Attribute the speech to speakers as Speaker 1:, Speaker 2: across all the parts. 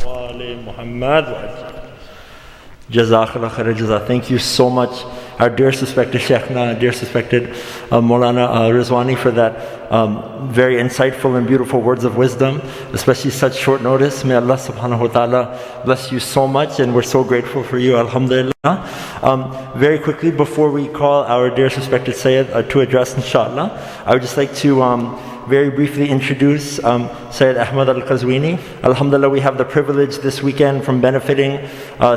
Speaker 1: وآل محمد. Jazakallah khair jaza. Thank you so much, our dear suspected Shaykhna, dear suspected Maulana Rizwani, for that very insightful and beautiful words of wisdom, especially such short notice. May Allah subhanahu wa ta'ala bless you so much, and we're so grateful for you, alhamdulillah. Very quickly, before we call our dear suspected Sayyid to address, inshallah, I would just like to very briefly introduce Sayyid Ahmad Al-Qazwini. Alhamdulillah, we have the privilege this weekend from benefiting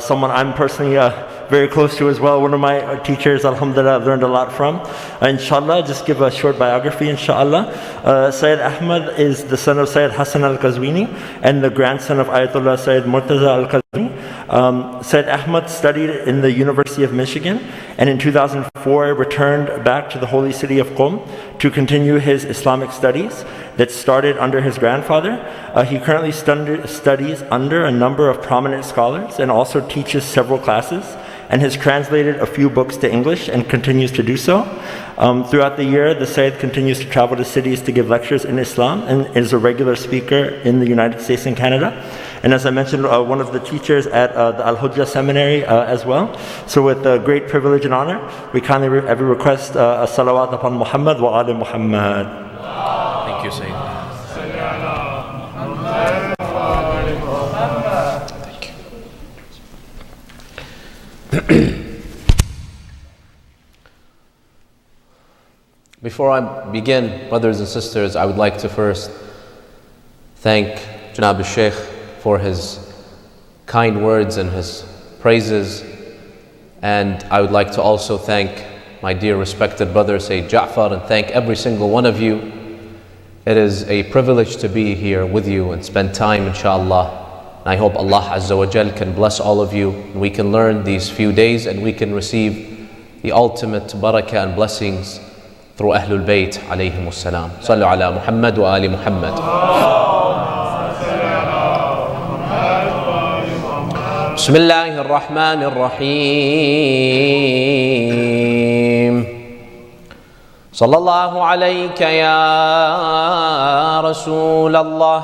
Speaker 1: someone I'm personally very close to as well. One of my teachers, alhamdulillah, I've learned a lot from. Inshallah, just give a short biography, inshallah. Sayyid Ahmad is the son of Sayyid Hassan Al-Qazwini and the grandson of Ayatollah Sayyid Murtaza Al-Qazwini. Sayyid Ahmad studied in the University of Michigan, and in 2004 returned back to the holy city of Qom to continue his Islamic studies that started under his grandfather. He currently studies under a number of prominent scholars and also teaches several classes, and has translated a few books to English and continues to do so. Throughout the year, the Sayyid continues to travel to cities to give lectures in Islam and is a regular speaker in the United States and Canada. And as I mentioned, one of the teachers at the Al-Hujjah Seminary as well. So with great privilege and honor, we kindly request a salawat upon Muhammad wa ali Muhammad.
Speaker 2: Thank you, Sayyid. Before I begin, brothers and sisters, I would like to first thank Janab al-Sheikh for his kind words and his praises. And I would like to also thank my dear respected brother Sayyid Ja'far, and thank every single one of you. It is a privilege to be here with you and spend time, inshallah. And I hope Allah Azza wa Jal can bless all of you, and we can learn these few days and we can receive the ultimate barakah and blessings through Ahlul Bayt alayhimus salam. Sallu ala Muhammad wa ali Muhammad. Bismillahir Rahmanir Rahim. Sallallahu alayka ya Rasulallah.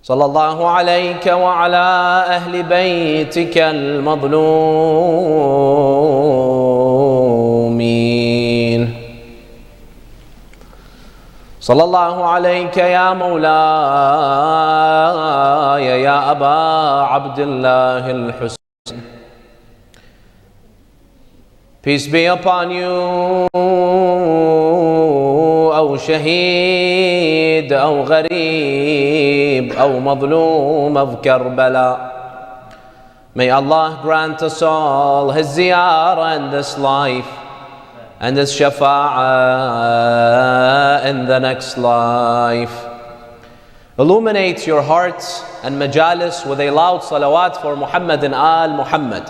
Speaker 2: Sallallahu alayka wa ala ahli baytika al-madhlumin. Sallallahu alayka ya mawlaya ya Aba Abdullah al-Husayn. Peace be upon you, O Shaheed, O Ghareeb, O Madloom of Karbala. May Allah grant us all His ziyarah in this life and His shafa'ah in the next life. Illuminate your hearts and majalis with a loud salawat for Muhammad and Al Muhammad.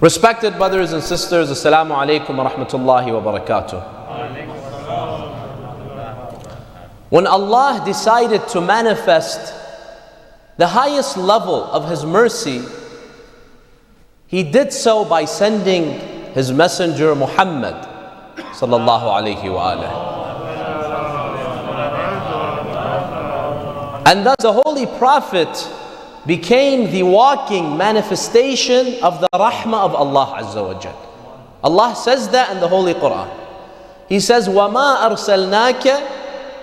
Speaker 2: Respected brothers and sisters, Assalamu alaikum wa rahmatullahi wa barakatuh. When Allah decided to manifest the highest level of His mercy, He did so by sending His messenger Muhammad sallallahu alayhi wa alihi. And thus the Holy Prophet became the walking manifestation of the rahmah of Allah Azza wa Jal. Allah says that in the Holy Quran. He says, وَمَا أَرْسَلْنَاكَ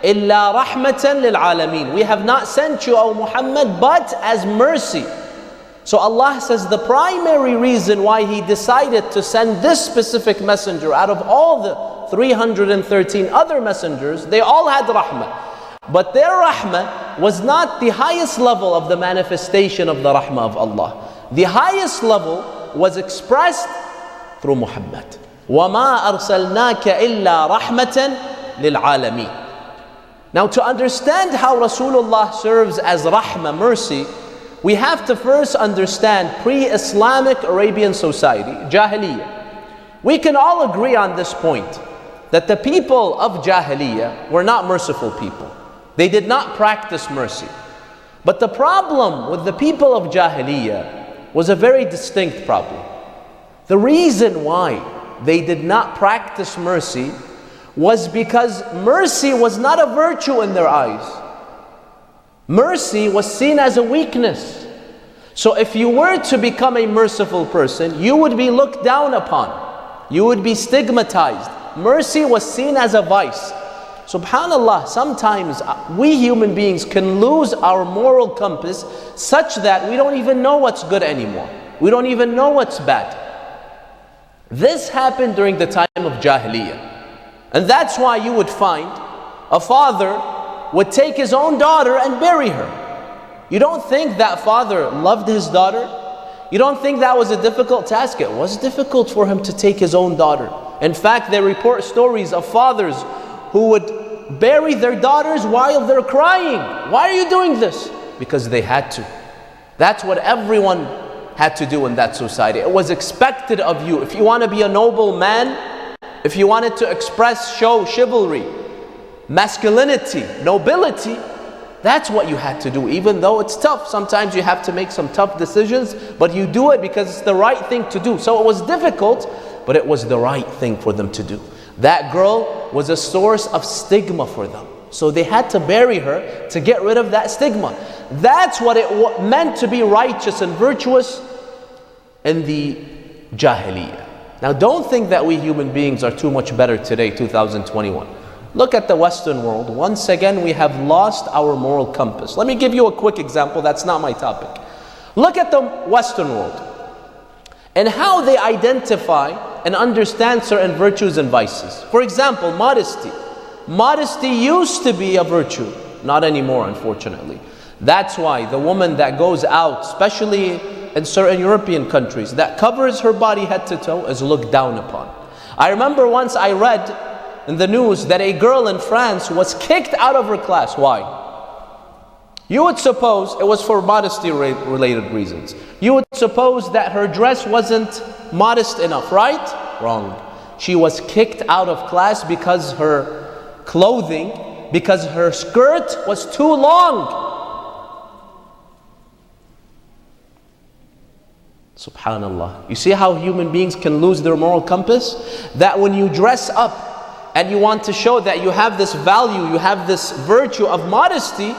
Speaker 2: إِلَّا رَحْمَةً لِلْعَالَمِينَ. We have not sent you, O Muhammad, but as mercy. So Allah says the primary reason why He decided to send this specific messenger out of all the 313 other messengers, they all had rahmah. But their rahmah was not the highest level of the manifestation of the rahmah of Allah. The highest level was expressed through Muhammad. وَمَا أَرْسَلْنَاكَ إِلَّا رَحْمَةً لِلْعَالَمِينَ. Now, to understand how Rasulullah serves as rahmah, mercy, we have to first understand pre-Islamic Arabian society, Jahiliyyah. We can all agree on this point, that the people of Jahiliyyah were not merciful people. They did not practice mercy. But the problem with the people of Jahiliyyah was a very distinct problem. The reason why they did not practice mercy was because mercy was not a virtue in their eyes. Mercy was seen as a weakness. So if you were to become a merciful person, you would be looked down upon. You would be stigmatized. Mercy was seen as a vice. SubhanAllah, sometimes we human beings can lose our moral compass such that we don't even know what's good anymore. We don't even know what's bad. This happened during the time of Jahiliyyah. And that's why you would find a father would take his own daughter and bury her. You don't think that father loved his daughter? You don't think that was a difficult task? It was difficult for him to take his own daughter. In fact, they report stories of fathers who would bury their daughters while they're crying. Why are you doing this? Because they had to. That's what everyone had to do in that society. It was expected of you. If you want to be a noble man, if you wanted to express, show chivalry, masculinity, nobility, that's what you had to do. Even though it's tough, sometimes you have to make some tough decisions, but you do it because it's the right thing to do. So it was difficult, but it was the right thing for them to do. That girl was a source of stigma for them. So they had to bury her to get rid of that stigma. That's what it meant to be righteous and virtuous in the Jahiliyyah. Now don't think that we human beings are too much better today, 2021. Look at the Western world. Once again, we have lost our moral compass. Let me give you a quick example. That's not my topic. Look at the Western world and how they identify and understand certain virtues and vices. For example, modesty. Modesty used to be a virtue, not anymore, unfortunately. That's why the woman that goes out, especially in certain European countries, that covers her body head to toe is looked down upon. I remember once I read in the news that a girl in France was kicked out of her class. Why? You would suppose it was for modesty related reasons. You would suppose that her dress wasn't modest enough, right? Wrong. She was kicked out of class because her clothing, because her skirt was too long. Subhanallah. You see how human beings can lose their moral compass? That when you dress up and you want to show that you have this value, you have this virtue of modesty,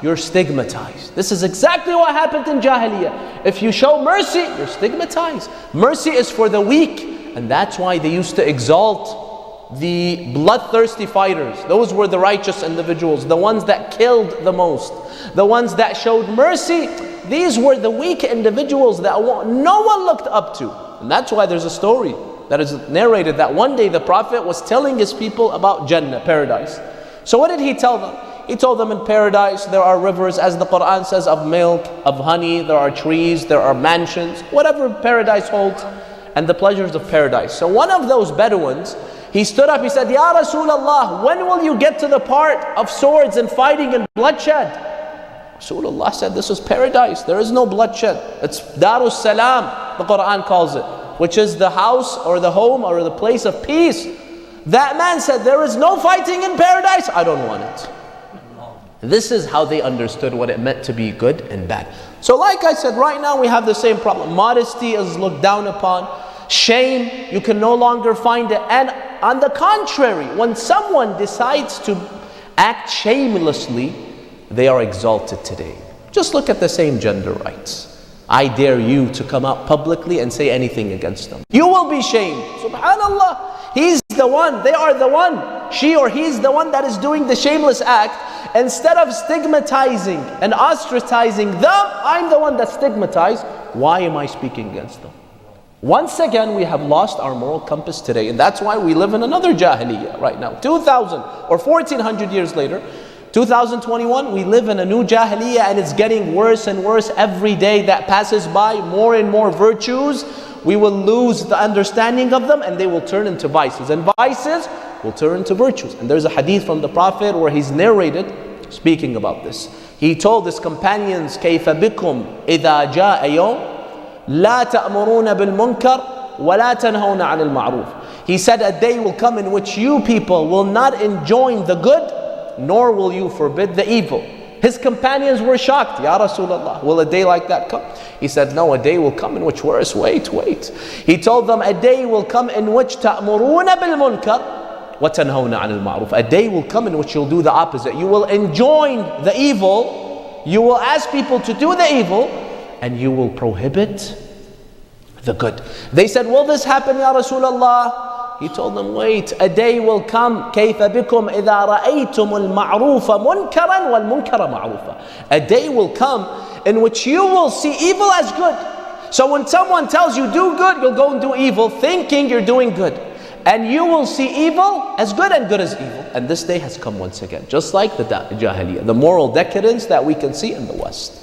Speaker 2: you're stigmatized. This is exactly what happened in Jahiliyyah. If you show mercy, you're stigmatized. Mercy is for the weak, and that's why they used to exalt the bloodthirsty fighters. Those were the righteous individuals, the ones that killed the most, the ones that showed mercy. These were the weak individuals that no one looked up to. And that's why there's a story that is narrated that one day the Prophet was telling his people about Jannah, paradise. So what did he tell them? He told them in paradise there are rivers, as the Quran says, of milk, of honey, there are trees, there are mansions, whatever paradise holds, and the pleasures of paradise. So one of those Bedouins, he stood up, he said, Ya Rasulullah, when will you get to the part of swords and fighting and bloodshed? Rasulullah said, this is paradise, there is no bloodshed. It's Darus Salam, the Quran calls it, which is the house or the home or the place of peace. That man said, there is no fighting in paradise, I don't want it. This is how they understood what it meant to be good and bad. So like I said, right now we have the same problem. Modesty is looked down upon. Shame, you can no longer find it. And on the contrary, when someone decides to act shamelessly, they are exalted today. Just look at the same gender rights. I dare you to come out publicly and say anything against them. You will be shamed. Subhanallah. He's the one, they are the one. She or he's the one that is doing the shameless act. Instead of stigmatizing and ostracizing them, I'm the one that's stigmatized. Why am I speaking against them? Once again, we have lost our moral compass today. And that's why we live in another Jahiliyyah right now. 2,000 or 1,400 years later, 2021, we live in a new Jahiliyyah, and it's getting worse and worse every day that passes by. More and more virtues, we will lose the understanding of them and they will turn into vices. And vices will turn into virtues. And there's a hadith from the Prophet where he's narrated, speaking about this. He told his companions, كَيْفَ بِكُمْ إِذَا جَاءَ يَوْمٌ لَا تَأْمُرُونَ بِالْمُنْكَرِ وَلَا تَنْهَوْنَ عَنِ الْمَعْرُوفِ. He said, a day will come in which you people will not enjoin the good, nor will you forbid the evil. His companions were shocked. Ya Rasulullah, will a day like that come? He said, no, a day will come in which worse. Wait. He told them, a day will come in which تَأْمُرُونَ بِالْمُنْكَرِ وَتَنْهَوْنَ عَنِ الْمَعْرُوفِ. A day will come in which you'll do the opposite. You will enjoin the evil, you will ask people to do the evil, and you will prohibit the good. They said, will this happen, Ya Rasulullah? He told them, wait, a day will come. كَيْفَ بِكُمْ إِذَا رَأَيْتُمُ الْمَعْرُوفَ مُنْكَرًا وَالْمُنْكَرَ مَعْرُوفًا. A day will come in which you will see evil as good. So when someone tells you do good, you'll go and do evil, thinking you're doing good. And you will see evil as good and good as evil. And this day has come once again, just like the Jahiliyyah, the moral decadence that we can see in the West.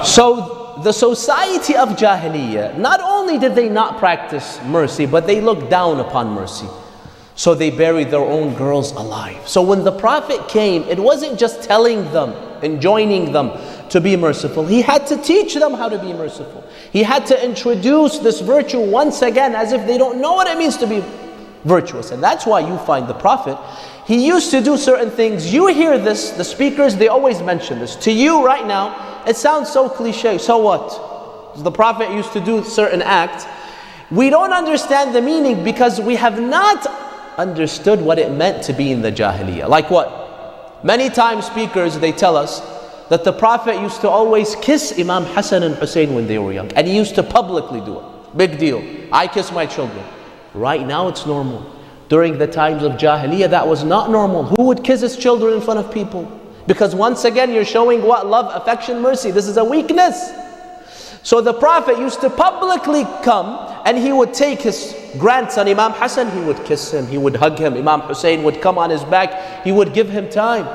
Speaker 2: So the society of Jahiliyyah, not only did they not practice mercy, but they looked down upon mercy. So they buried their own girls alive. So when the Prophet came, it wasn't just telling them, enjoining them to be merciful. He had to teach them how to be merciful. He had to introduce this virtue once again, as if they don't know what it means to be virtuous. And that's why you find the Prophet, he used to do certain things. You hear this, the speakers, they always mention this. To you right now, it sounds so cliche. So what? The Prophet used to do certain acts. We don't understand the meaning because we have not understood what it meant to be in the Jahiliyyah. Like what? Many times speakers, they tell us that the Prophet used to always kiss Imam Hassan and Hussein when they were young. And he used to publicly do it. Big deal. I kiss my children. Right now it's normal. During the times of Jahiliyyah, that was not normal. Who would kiss his children in front of people? Because once again, you're showing what? Love, affection, mercy. This is a weakness. So the Prophet used to publicly come and he would take his grandson, Imam Hassan, he would kiss him, he would hug him. Imam Hussein would come on his back, he would give him time.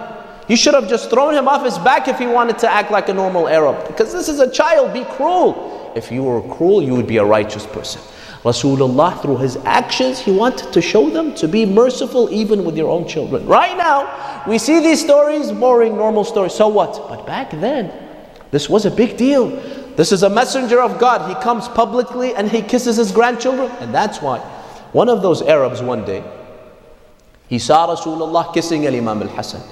Speaker 2: He should have just thrown him off his back if he wanted to act like a normal Arab. Because this is a child, be cruel. If you were cruel, you would be a righteous person. Rasulullah, through his actions, he wanted to show them to be merciful even with your own children. Right now, we see these stories, boring, normal stories. So what? But back then, this was a big deal. This is a messenger of God. He comes publicly and he kisses his grandchildren. And that's why one of those Arabs one day, he saw Rasulullah kissing Imam al-Hassan.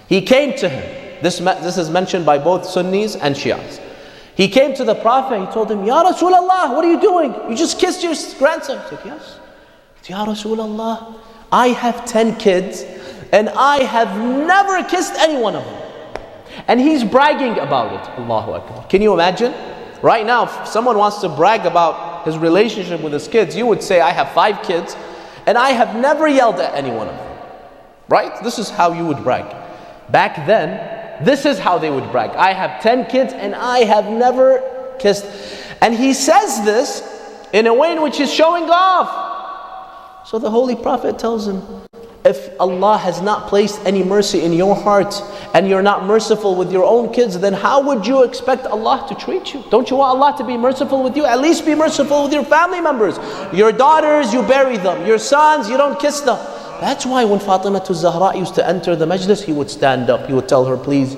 Speaker 2: He came to him. This is mentioned by both Sunnis and Shias. He came to the Prophet, he told him, Ya Rasulullah, what are you doing? You just kissed your grandson. He said, yes. Ya Rasulullah, I have 10 kids and I have never kissed any one of them. And he's bragging about it. Allahu Akbar. Can you imagine? Right now, if someone wants to brag about his relationship with his kids, you would say, I have 5 kids and I have never yelled at any one of them. Right? This is how you would brag. Back then, this is how they would brag. I have 10 kids and I have never kissed. And he says this in a way in which he's showing off. So the Holy Prophet tells him, if Allah has not placed any mercy in your heart and you're not merciful with your own kids, then how would you expect Allah to treat you? Don't you want Allah to be merciful with you? At least be merciful with your family members. Your daughters, you bury them. Your sons, you don't kiss them. That's why when Fatima Zahra used to enter the majlis, he would stand up. He would tell her, please,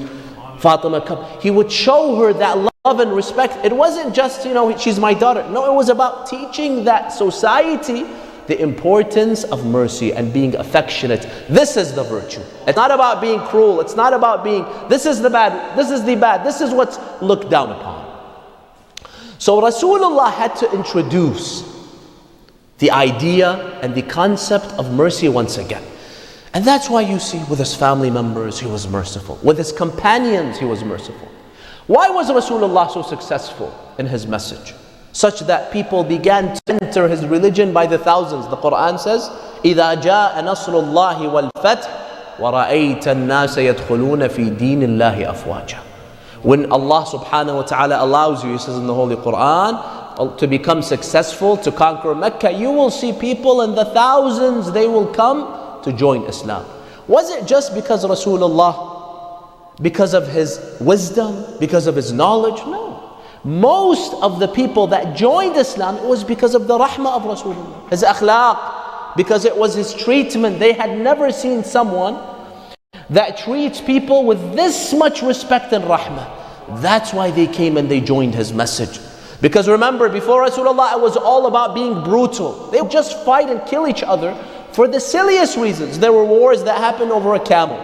Speaker 2: Fatima, come. He would show her that love and respect. It wasn't just, she's my daughter. No, it was about teaching that society the importance of mercy and being affectionate. This is the virtue. It's not about being cruel. It's not about being, this is the bad, this is the bad. This is what's looked down upon. So Rasulullah had to introduce the idea and the concept of mercy once again. And that's why you see with his family members, he was merciful. With his companions, he was merciful. Why was Rasulullah so successful in his message? Such that people began to enter his religion by the thousands. The Quran says, إِذَا جَاءَ نَصْرُ اللَّهِ وَالْفَتْحِ وَرَأَيْتَ النَّاسَ يَدْخُلُونَ فِي دِينِ اللَّهِ أَفْوَاجًا. When Allah subhanahu wa ta'ala allows you, he says in the Holy Quran, to become successful, to conquer Mecca, you will see people in the thousands, they will come to join Islam. Was it just because Rasulullah, because of his wisdom, because of his knowledge? No. Most of the people that joined Islam, it was because of the rahmah of Rasulullah, his akhlaq, because it was his treatment. They had never seen someone that treats people with this much respect and rahmah. That's why they came and they joined his message. Because remember, before Rasulullah, it was all about being brutal. They would just fight and kill each other for the silliest reasons. There were wars that happened over a camel,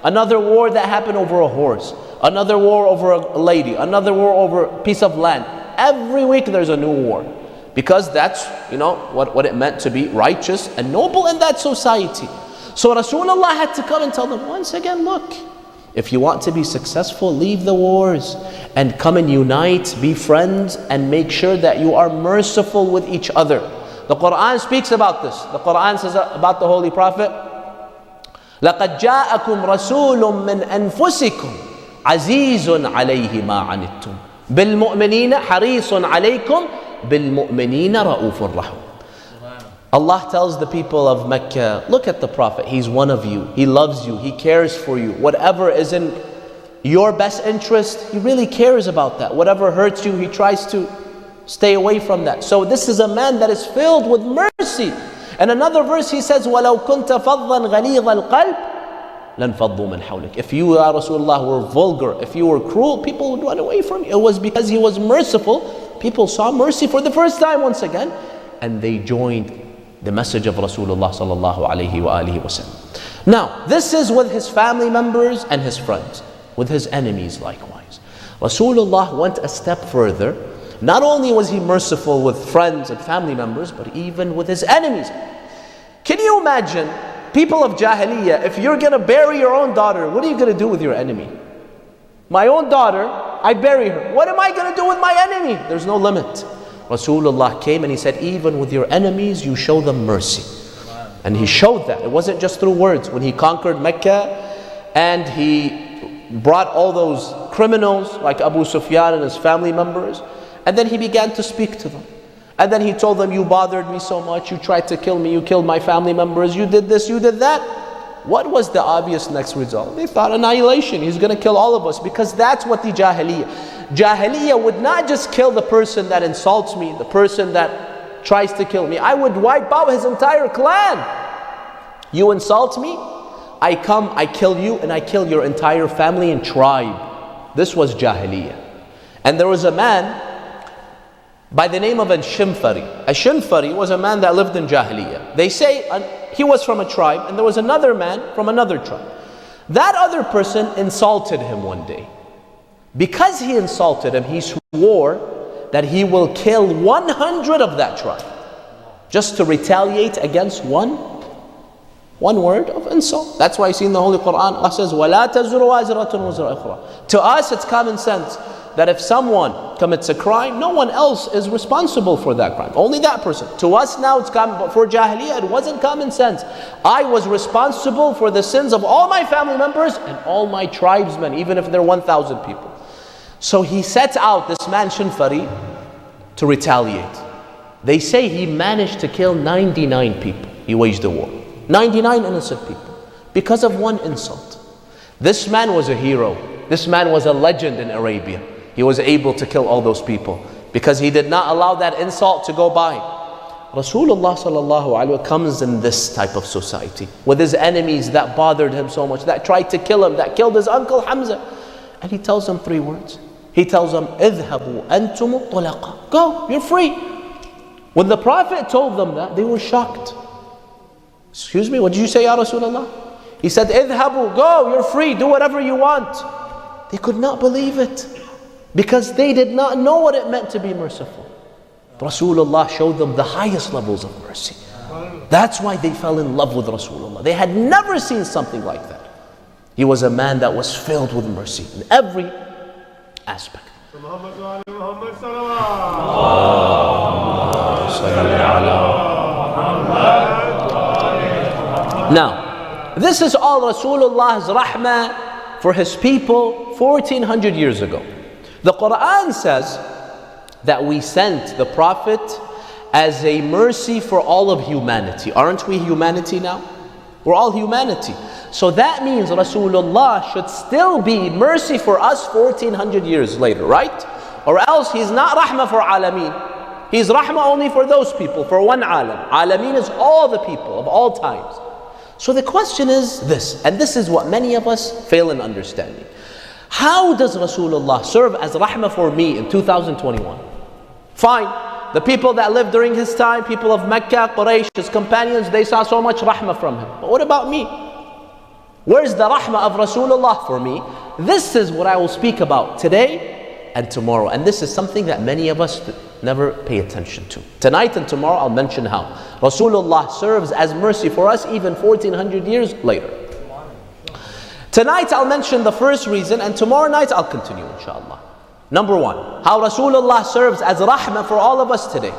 Speaker 2: another war that happened over a horse, another war over a lady, another war over a piece of land. Every week there's a new war. Because that's, what it meant to be righteous and noble in that society. So Rasulullah had to come and tell them once again, look, if you want to be successful, leave the wars and come and unite, be friends, and make sure that you are merciful with each other. The Quran speaks about this. The Quran says about the Holy Prophet, لَقَدْ جَاءَكُمْ رَسُولٌ مِّنْ أَنفُسِكُمْ عَزِيزٌ عَلَيْهِ مَا عَنِتُّمْ بِالْمُؤْمِنِينَ حَرِيصٌ عَلَيْكُمْ بِالْمُؤْمِنِينَ رَؤُوفٌ رَحِيمٌ. Allah tells the people of Mecca, look at the Prophet, he's one of you, he loves you, he cares for you. Whatever is in your best interest, he really cares about that. Whatever hurts you, he tries to stay away from that. So this is a man that is filled with mercy. And another verse he says, وَلَوْ كُنْتَ فَضًّا غَلِيظَ الْقَلْبِ لَنْفَضُّوا مِنْ حَوْلِكَ. If you, Ya Rasulullah, were vulgar, if you were cruel, people would run away from you. It was because he was merciful. People saw mercy for the first time once again, and they joined the message of Rasulullah sallallahu alayhi wa alihi wasallam. Now, this is with his family members and his friends, with his enemies likewise. Rasulullah went a step further. Not only was he merciful with friends and family members, but even with his enemies. Can you imagine, people of Jahiliyyah, if you're going to bury your own daughter, what are you going to do with your enemy? My own daughter, I bury her. What am I going to do with my enemy? There's no limit. Rasulullah came and he said, even with your enemies, you show them mercy. And he showed that. It wasn't just through words. When he conquered Mecca and he brought all those criminals like Abu Sufyan and his family members, and then he began to speak to them. And then he told them, you bothered me so much, you tried to kill me, you killed my family members, you did this, you did that. What was the obvious next result? They thought annihilation. He's going to kill all of us, because that's what the Jahiliyyah would not just kill the person that insults me, the person that tries to kill me. I would wipe out his entire clan. You insult me, I come, I kill you, and I kill your entire family and tribe. This was Jahiliyyah. And there was a man by the name of Al-Shimfari. Al-Shimfari was a man that lived in Jahiliyyah. They say he was from a tribe, and there was another man from another tribe. That other person insulted him one day. Because he insulted him, he swore that he will kill 100 of that tribe, just to retaliate against one word of insult. That's why you see in the Holy Quran, Allah says, وَلَا تَزُرُ وَازِرَةٌ وَزْرَ أُخْرَى. To us, it's common sense that if someone commits a crime, no one else is responsible for that crime. Only that person. To us now it's common, but for Jahiliyyah it wasn't common sense. I was responsible for the sins of all my family members and all my tribesmen, even if they're 1,000 people. So he sets out, this man Shinfari, to retaliate. They say he managed to kill 99 people. He waged a war. 99 innocent people because of one insult. This man was a hero. This man was a legend in Arabia. He was able to kill all those people because he did not allow that insult to go by. Rasulullah sallallahu alaihi wasallam comes in this type of society with his enemies that bothered him so much, that tried to kill him, that killed his uncle Hamza. And he tells them 3 words. He tells them, اذهبوا أنتم الطلقاء. Go, you're free. When the Prophet told them that, they were shocked. Excuse me, what did you say, Ya Rasulullah? He said, اذهبوا, go, you're free, do whatever you want. They could not believe it because they did not know what it meant to be merciful. Rasulullah showed them the highest levels of mercy. That's why they fell in love with Rasulullah. They had never seen something like that. He was a man that was filled with mercy in every aspect. Now, this is all Rasulullah's rahmah for his people 1400 years ago. The Quran says that we sent the Prophet as a mercy for all of humanity. Aren't we humanity now? We're all humanity. So that means Rasulullah should still be mercy for us 1400 years later, right? Or else he's not rahmah for alameen. He's rahmah only for those people, for one alam. Alameen is all the people of all times. So the question is this, and this is what many of us fail in understanding. How does Rasulullah serve as rahmah for me in 2021? Fine. The people that lived during his time, people of Mecca, Quraysh, his companions, they saw so much rahmah from him. But what about me? Where's the rahmah of Rasulullah for me? This is what I will speak about today and tomorrow. And this is something that many of us never pay attention to. Tonight and tomorrow I'll mention how Rasulullah serves as mercy for us even 1400 years later. Tonight I'll mention the first reason, and tomorrow night I'll continue inshallah. Number one, how Rasulullah serves as rahmah for all of us today.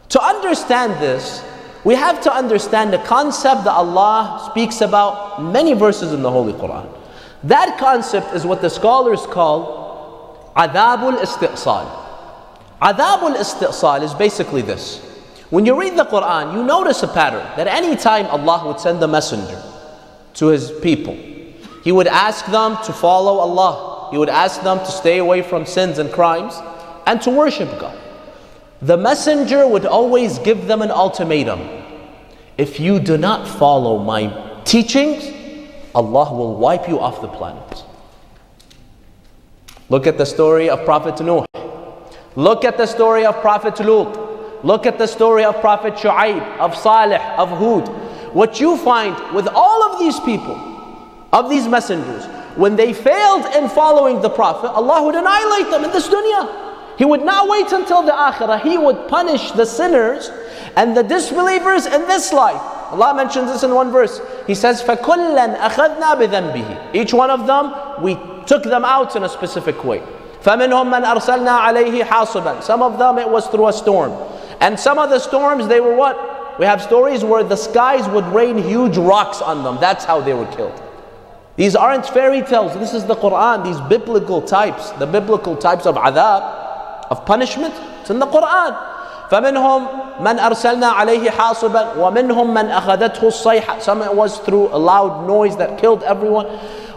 Speaker 2: To understand this, we have to understand the concept that Allah speaks about in many verses in the Holy Quran. That concept is what the scholars call adabul isti'sal. Adabul isti'sal is basically this. When you read the Quran, you notice a pattern that any time Allah would send a messenger to his people, He would ask them to follow Allah. He would ask them to stay away from sins and crimes and to worship God. The messenger would always give them an ultimatum. If you do not follow my teachings, Allah will wipe you off the planet. Look at the story of Prophet Nuh. Look at the story of Prophet Lut. Look at the story of Prophet Shu'aib, of Salih, of Hud. What you find with all of these people, of these messengers, when they failed in following the Prophet, Allah would annihilate them in this dunya. He would not wait until the akhirah. He would punish the sinners and the disbelievers in this life. Allah mentions this in one verse. He says, فَكُلًّا أَخَذْنَا بِذَنْبِهِ. Each one of them, we took them out in a specific way. فَمِنْهُمْ مَنْ أَرْسَلْنَا عَلَيْهِ حَاصِبًا. Some of them it was through a storm. And some of the storms, they were what? We have stories where the skies would rain huge rocks on them. That's how they were killed. These aren't fairy tales. This is the Quran. These biblical types, the biblical types of adhab, of punishment, it's in the Quran. فَمِنْهُمْ مَنْ أَرْسَلْنَا عَلَيْهِ حَاصِبًا وَمِنْهُمْ مَنْ أَخَذَتْهُ الصَّيْحَةُ. Some it was through a loud noise that killed everyone.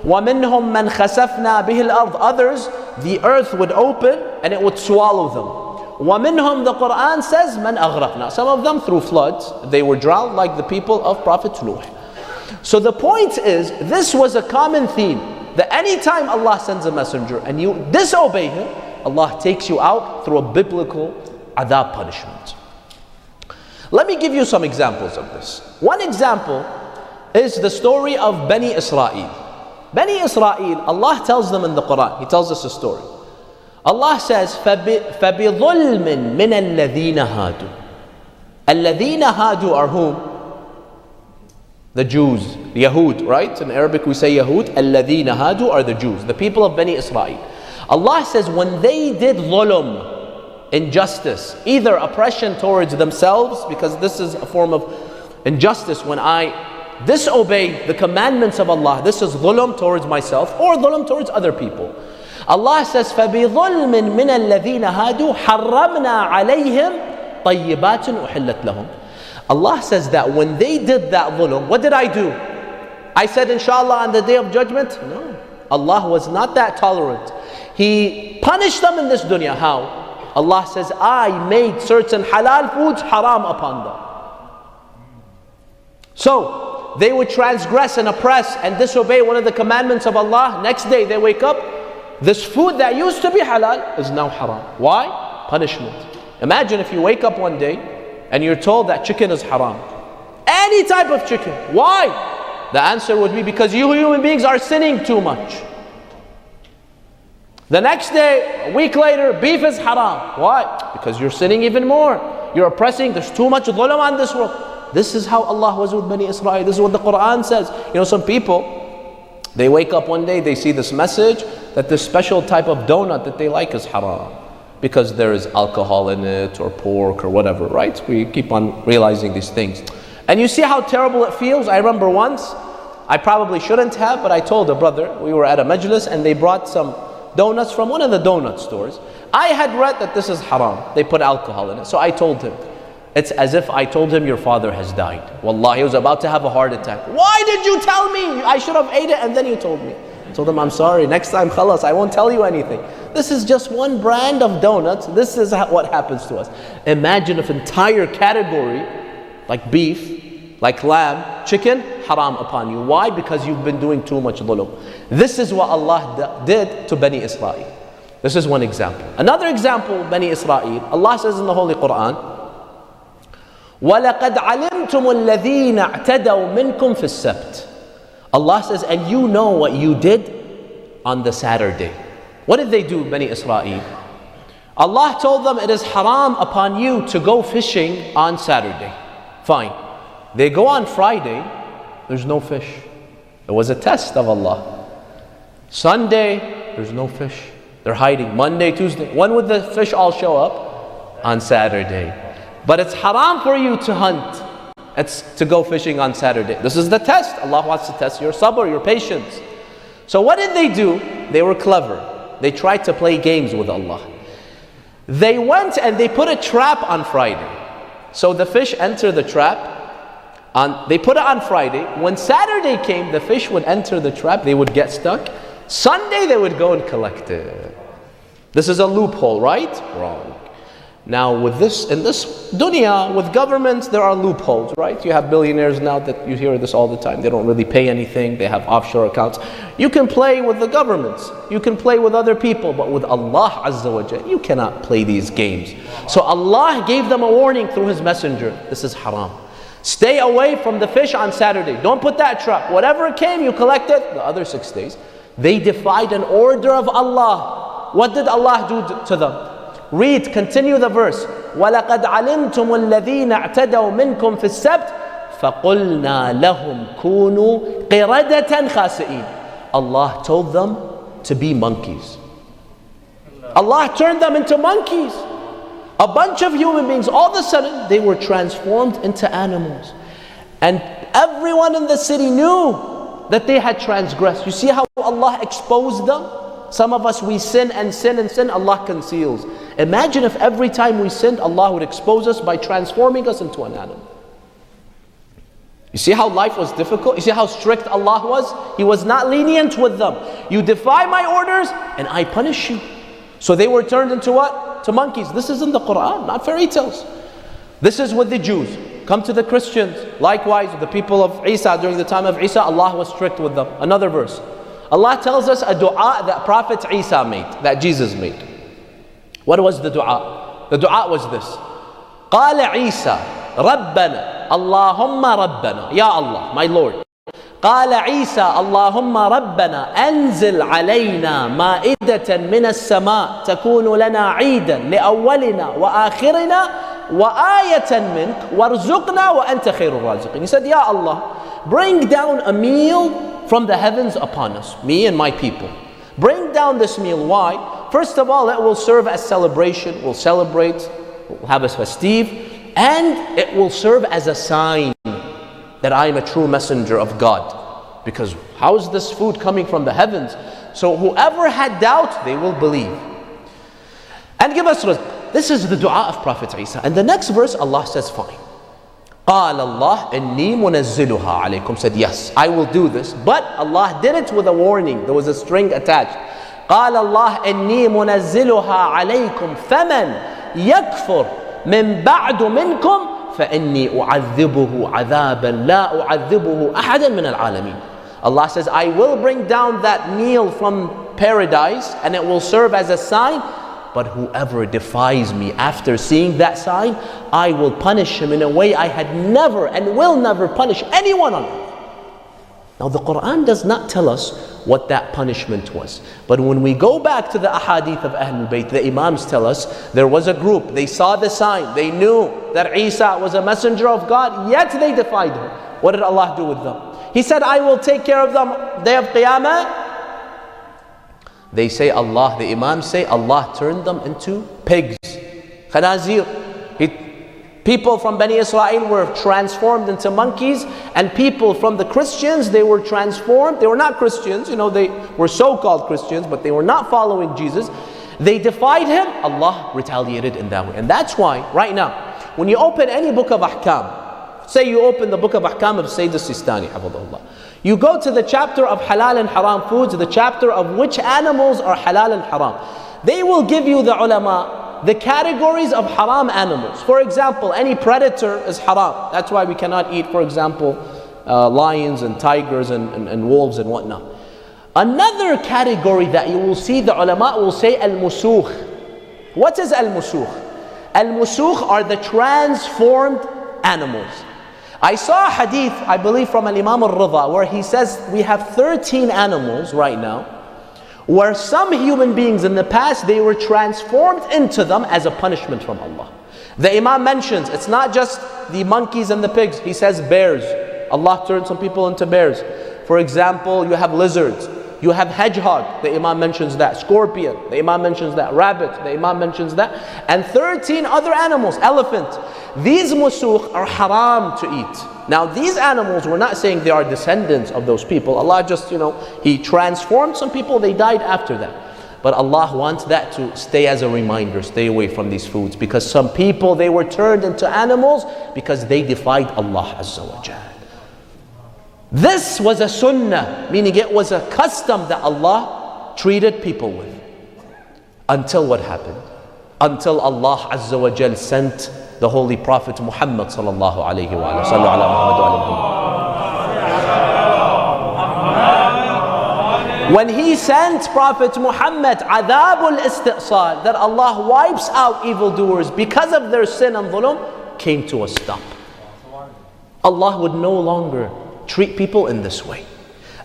Speaker 2: وَمِنْهُمْ مَنْ خَسَفْنَا بِهِ الْأَرْضِ. Others, the earth would open and it would swallow them. وَمِنْهُمْ, the Quran says, مَنْ أَغْرَقْنَا. Some of them through floods, they were drowned like the people of Prophet Nuh. So the point is, this was a common theme, that anytime Allah sends a messenger and you disobey him, Allah takes you out through a biblical adab punishment. Let me give you some examples of this. One example is the story of Bani Israel. Bani Israel, Allah tells them in the Quran, He tells us a story. Allah says, فَبِظُلْمٍ مِّنَ الَّذِينَ هَادُوا. الَّذِينَ هَادُوا are whom? The Jews, Yahud, right? In Arabic we say Yahud. الَّذِينَ هَادُوا are the Jews, the people of Bani Israel. Allah says when they did dhulm, injustice, either oppression towards themselves, because this is a form of injustice when I disobey the commandments of Allah, this is dhulm towards myself or dhulm towards other people. Allah says فَبِظُلْمٍ مِّنَ الَّذِينَ هَادُوا حَرَّمْنَا عَلَيْهِمْ طَيِّبَاتٍ أُحِلَّتْ لَهُمْ. Allah says that when they did that dhulm, what did I do? I said inshallah on the day of judgment? No. Allah was not that tolerant. He punished them in this dunya. How? Allah says, I made certain halal foods haram upon them. So, they would transgress and oppress and disobey one of the commandments of Allah. Next day they wake up, this food that used to be halal is now haram. Why? Punishment. Imagine if you wake up one day and you're told that chicken is haram. Any type of chicken. Why? The answer would be because you human beings are sinning too much. The next day, a week later, beef is haram. Why? Because you're sinning even more. You're oppressing. There's too much dhulm on this world. This is how Allah was with Bani Israel. This is what the Quran says. You know, some people, they wake up one day, they see this message that this special type of donut that they like is haram because there is alcohol in it or pork or whatever, right? We keep on realizing these things. And you see how terrible it feels? I remember once, I probably shouldn't have, but I told a brother, we were at a majlis and they brought some donuts from one of the donut stores. I had read that this is haram. They put alcohol in it. So I told him, it's as if I told him your father has died. Wallah, he was about to have a heart attack. Why did you tell me? I should have ate it and then you told me. I told him, I'm sorry, next time khalas, I won't tell you anything. This is just one brand of donuts. This is what happens to us. Imagine if entire category, like beef, like lamb, chicken, haram upon you. Why? Because you've been doing too much dhulm. This is what Allah did to Bani Israel. This is one example. Another example, Bani Israel, Allah says in the Holy Quran, وَلَقَدْ عَلِمْتُمُ الَّذِينَ اعْتَدَوْا مِنْكُمْ فِي السَّبْتِ. Allah says, and you know what you did on the Saturday. What did they do, Bani Israel? Allah told them it is haram upon you to go fishing on Saturday. Fine. They go on Friday, there's no fish. It was a test of Allah. Sunday, there's no fish. They're hiding. Monday, Tuesday. When would the fish all show up? On Saturday. But it's haram for you to hunt. It's to go fishing on Saturday. This is the test. Allah wants to test your sabr, your patience. So what did they do? They were clever. They tried to play games with Allah. They went and they put a trap on Friday. So the fish enter the trap. They put it on Friday. When Saturday came, the fish would enter the trap. They would get stuck. Sunday they would go and collect it. This is a loophole, right? Wrong. Now with this, in this dunya, with governments, there are loopholes, right? You have billionaires now that you hear this all the time. They don't really pay anything. They have offshore accounts. You can play with the governments. You can play with other people. But with Allah Azza wa Jal, you cannot play these games. So Allah gave them a warning through His messenger. This is haram. Stay away from the fish on Saturday. Don't put that trap. Whatever came, you collect it. The other 6 days. They defied an order of Allah. What did Allah do to them? Read, continue the verse. وَلَقَدْ عَلِمْتُمُ الَّذِينَ اعْتَدَوْا مِنْكُمْ فِي السَّبْتِ فَقُلْنَا لَهُمْ كُونُوا قِرَدَةً خَاسِئِينَ. Allah told them to be monkeys. Allah turned them into monkeys. A bunch of human beings, all of a sudden, they were transformed into animals. And everyone in the city knew that they had transgressed. You see how Allah exposed them? Some of us, we sin and sin and sin, Allah conceals. Imagine if every time we sinned, Allah would expose us by transforming us into an animal. You see how life was difficult? You see how strict Allah was? He was not lenient with them. You defy my orders and I punish you. So they were turned into what? To monkeys. This is in the Quran, not fairy tales. This is with the Jews. Come to the Christians. Likewise, the people of Isa, during the time of Isa, Allah was strict with them. Another verse. Allah tells us a dua that Prophet Isa made, that Jesus made. What was the dua? The dua was this. قال عيسى ربنا اللهم ربنا يا الله, my Lord. قال عيسى اللهم ربنا أنزل علينا مائدة من السماء تكون لنا عيدا لأولنا وآخرنا وآية منك وارزقنا وأنت خير الرازقين. He said, Ya Allah, bring down a meal from the heavens upon us, me and my people. Bring down this meal. Why? First of all, it will serve as celebration. We'll celebrate, we'll have a festive, and it will serve as a sign that I am a true messenger of God. Because how is this food coming from the heavens? So whoever had doubt, they will believe. And give us rizq. This is the dua of Prophet Isa. And the next verse, Allah says, fine. قال الله إني منزلها عليكم. Said, yes, I will do this. But Allah did it with a warning. There was a string attached. قال الله إني منزلها عليكم فمن يكفر من بعد منكم فإني أعذبه عذابا لا أعذبه أحدا من العالمين. Allah says, I will bring down that meal from paradise and it will serve as a sign. But whoever defies me after seeing that sign, I will punish him in a way I had never and will never punish anyone on earth. Now the Quran does not tell us what that punishment was. But when we go back to the ahadith of Ahlul Bayt, the Imams tell us there was a group, they saw the sign, they knew that Isa was a messenger of God, yet they defied him. What did Allah do with them? He said, I will take care of them day of Qiyamah. They say Allah, the Imams say Allah turned them into pigs. Khanazir. People from Bani Israel were transformed into monkeys, and people from the Christians, they were transformed. They were not Christians, they were so-called Christians, but they were not following Jesus. They defied him, Allah retaliated in that way. And that's why, right now, when you open any book of Ahkam, say you open the book of Ahkam of Sayyid al-Sistani, hafidhahullah, you go to the chapter of halal and haram foods, the chapter of which animals are halal and haram. They will give you, the ulama, the categories of haram animals. For example, any predator is haram. That's why we cannot eat, for example, lions and tigers and wolves and whatnot. Another category that you will see, the ulama will say al-musukh. What is al-musukh? Al-musukh are the transformed animals. I saw a hadith, I believe from Imam al-Ridha, where he says we have 13 animals right now, where some human beings in the past, they were transformed into them as a punishment from Allah. The Imam mentions, it's not just the monkeys and the pigs. He says bears. Allah turned some people into bears. For example, you have lizards. You have hedgehog, the Imam mentions that. Scorpion, the Imam mentions that. Rabbit, the Imam mentions that. And 13 other animals, elephant. These musukh are haram to eat. Now these animals, we're not saying they are descendants of those people. Allah just, He transformed some people, they died after that. But Allah wants that to stay as a reminder, stay away from these foods. Because some people, they were turned into animals because they defied Allah Azza wa Jal. This was a sunnah, meaning it was a custom that Allah treated people with. Until what happened? Until Allah Azza wa Jal sent the Holy Prophet Muhammad sallallahu alayhi wa sallam. When he sent Prophet Muhammad, adabul isti'sal, that Allah wipes out evildoers because of their sin and dhulm, came to a stop. Allah would no longer treat people in this way.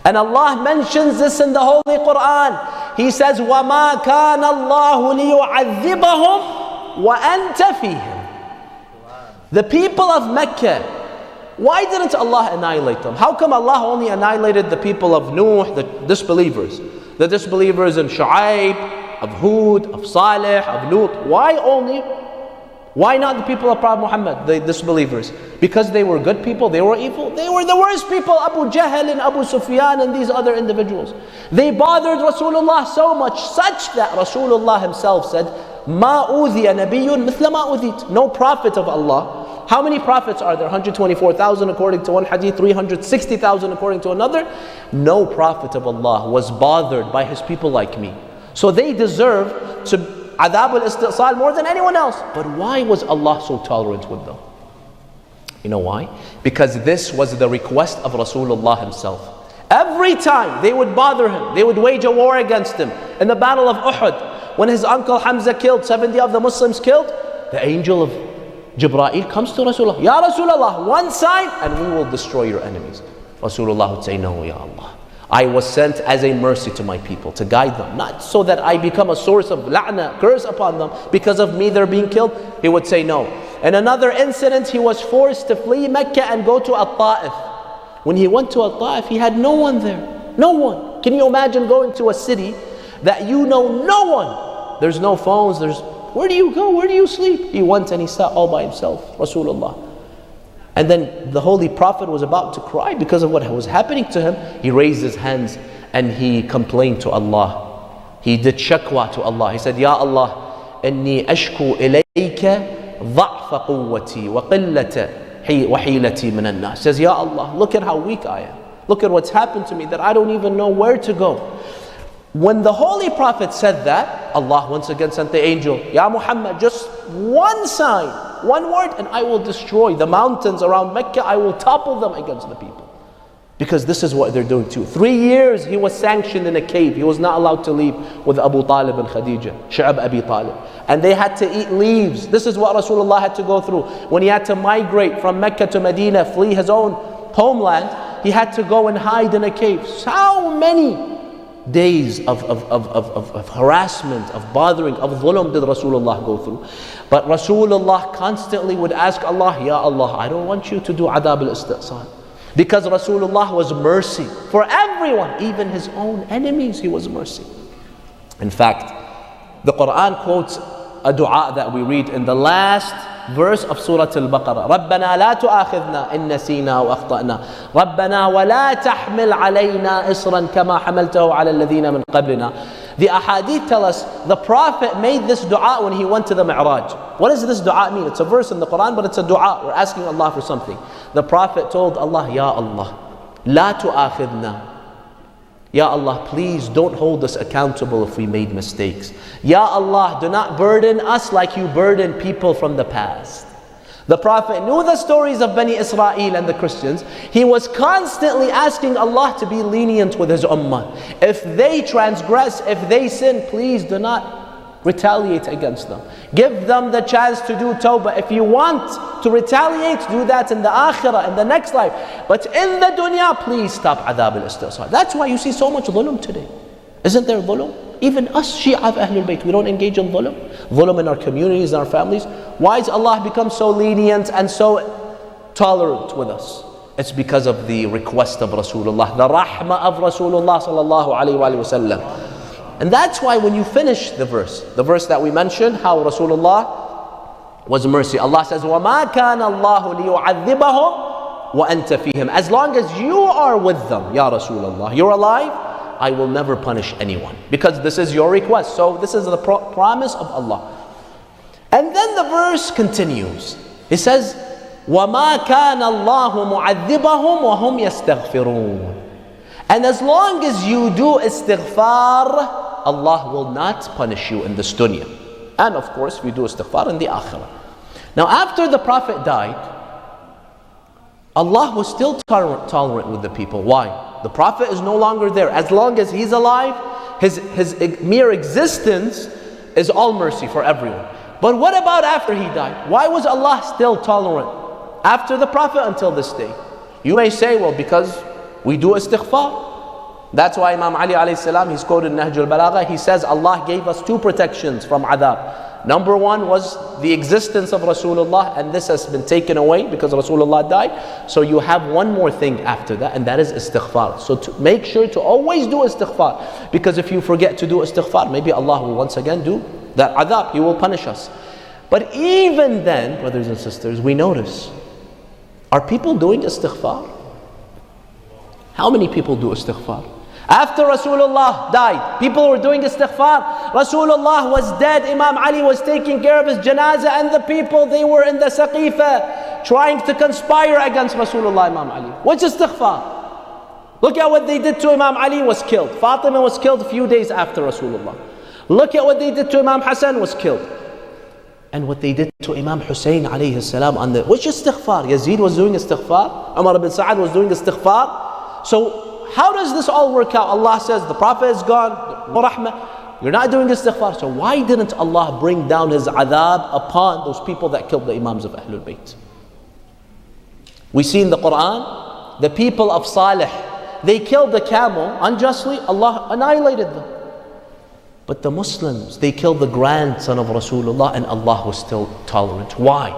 Speaker 2: And Allah mentions this in the Holy Quran. He says, وَمَا كَانَ اللَّهُ لِيُعَذِّبَهُمْ وَأَنْتَ فِيهِمْ. The people of Mecca, why didn't Allah annihilate them? How come Allah only annihilated the people of Nuh, the disbelievers? The disbelievers in Shu'aib, of Hud, of Salih, of Lut. Why only? Why not the people of Prophet Muhammad, the disbelievers? Because they were good people, they were evil. They were the worst people, Abu Jahl and Abu Sufyan and these other individuals. They bothered Rasulullah so much, such that Rasulullah himself said, مَا أُوذِيَ نَبِيٌّ مِثْلَ مَا أُوذِيت. No prophet of Allah. How many prophets are there? 124,000 according to one hadith, 360,000 according to another. No prophet of Allah was bothered by his people like me. So they deserve to adab al-isti'sal more than anyone else. But why was Allah so tolerant with them? You know why? Because this was the request of Rasulullah himself. Every time they would bother him, they would wage a war against him. In the battle of Uhud, when his uncle Hamza killed, 70 of the Muslims killed, the angel of Jibreel comes to Rasulullah. Ya Rasulullah, one sign and we will destroy your enemies. Rasulullah would say, no, Ya Allah. I was sent as a mercy to my people, to guide them. Not so that I become a source of la'na, curse upon them, because of me they're being killed. He would say no. In another incident, he was forced to flee Mecca and go to At-Ta'if. When he went to At-Ta'if, he had no one there. No one. Can you imagine going to a city that you know no one? There's no phones, where do you go? Where do you sleep? He went and he sat all by himself, Rasulullah. And then the Holy Prophet was about to cry because of what was happening to him. He raised his hands and he complained to Allah. He did shakwa to Allah. He said, Ya Allah, inni ashku ilayka dha'fa quwwati wa qillata wa hilati min an-nas. Says, Ya Allah, look at how weak I am. Look at what's happened to me that I don't even know where to go. When the Holy Prophet said that, Allah once again sent the angel, Ya Muhammad, just one sign, one word, and I will destroy the mountains around Mecca. I will topple them against the people. Because this is what they're doing too. 3 years he was sanctioned in a cave. He was not allowed to leave with Abu Talib and Khadija, Shu'ab Abi Talib. And they had to eat leaves. This is what Rasulullah had to go through. When he had to migrate from Mecca to Medina, flee his own homeland, he had to go and hide in a cave. How many days of harassment, of bothering, of dhulm did Rasulullah go through? But Rasulullah constantly would ask Allah, Ya Allah, I don't want you to do adab al-isti'sal. Because Rasulullah was mercy for everyone, even his own enemies, he was mercy. In fact, the Quran quotes a dua that we read in the last verse of Surah Al-Baqarah. رَبَّنَا لَا تُؤَاخِذْنَا إِن نَّسِينَا وَأَخْطَأْنَا رَبَّنَا وَلَا تَحْمِلْ عَلَيْنَا إِصْرًا كَمَا حَمَلْتَهُ عَلَى الَّذِينَ مِن قَبْلِنَا. The ahadith tell us the Prophet made this dua when he went to the Mi'raj. What does this dua mean? It's a verse in the Quran, but it's a dua. We're asking Allah for something. The Prophet told Allah, Ya Allah, لَا تُؤَاخِذْنَا. Ya Allah, please don't hold us accountable if we made mistakes. Ya Allah, do not burden us like you burden people from the past. The Prophet knew the stories of Bani Israel and the Christians. He was constantly asking Allah to be lenient with His ummah. If they transgress, if they sin, please do not retaliate against them. Give them the chance to do tawbah. If you want to retaliate, do that in the akhirah, in the next life. But in the dunya, please stop adab al-istisal. That's why you see so much dhulm today. Isn't there dhulm? Even us Shia of Ahlul Bayt, we don't engage in dhulm. Dhulm in our communities, in our families. Why has Allah become so lenient and so tolerant with us? It's because of the request of Rasulullah, the rahmah of Rasulullah sallallahu alayhi wa sallam. And that's why when you finish the verse that we mentioned, how Rasulullah was mercy. Allah says, وَمَا كَانَ اللَّهُ لِيُعَذِّبَهُمْ وَأَنْتَ فِيهِمْ. As long as you are with them, Ya Rasulullah, you're alive, I will never punish anyone. Because this is your request. So this is the promise of Allah. And then the verse continues. It says, وَمَا كَانَ اللَّهُ مُعَذِّبَهُمْ وَهُمْ يَسْتَغْفِرُونَ. And as long as you do istighfar, Allah will not punish you in this dunya. And of course, if you do istighfar in the akhirah. Now after the Prophet died, Allah was still tolerant with the people. Why? The Prophet is no longer there. As long as he's alive, his mere existence is all mercy for everyone. But what about after he died? Why was Allah still tolerant after the Prophet until this day? You may say, well, because we do istighfar. That's why Imam Ali alayhi salam, he's quoted in Nahj al-Balagha, he says Allah gave us two protections from adab. Number one was the existence of Rasulullah, and this has been taken away because Rasulullah died. So you have one more thing after that, and that is istighfar. So to make sure to always do istighfar, because if you forget to do istighfar, maybe Allah will once again do that adab, He will punish us. But even then, brothers and sisters, we notice, are people doing istighfar? How many people do istighfar? After Rasulullah died, people were doing istighfar. Rasulullah was dead. Imam Ali was taking care of his janazah, and the people, they were in the Saqifa trying to conspire against Rasulullah, Imam Ali. What's istighfar? Look at what they did to Imam Ali, was killed. Fatima was killed a few days after Rasulullah. Look at what they did to Imam Hassan, was killed. And what they did to Imam Hussein alayhi salam on the, which istighfar? Yazid was doing istighfar. Umar ibn Sa'ad was doing istighfar. So how does this all work out? Allah says the Prophet is gone, rahmah, you're not doing istighfar. So why didn't Allah bring down His adab upon those people that killed the Imams of Ahlul Bayt? We see in the Quran, the people of Salih, they killed the camel unjustly, Allah annihilated them. But the Muslims, they killed the grandson of Rasulullah, and Allah was still tolerant. Why?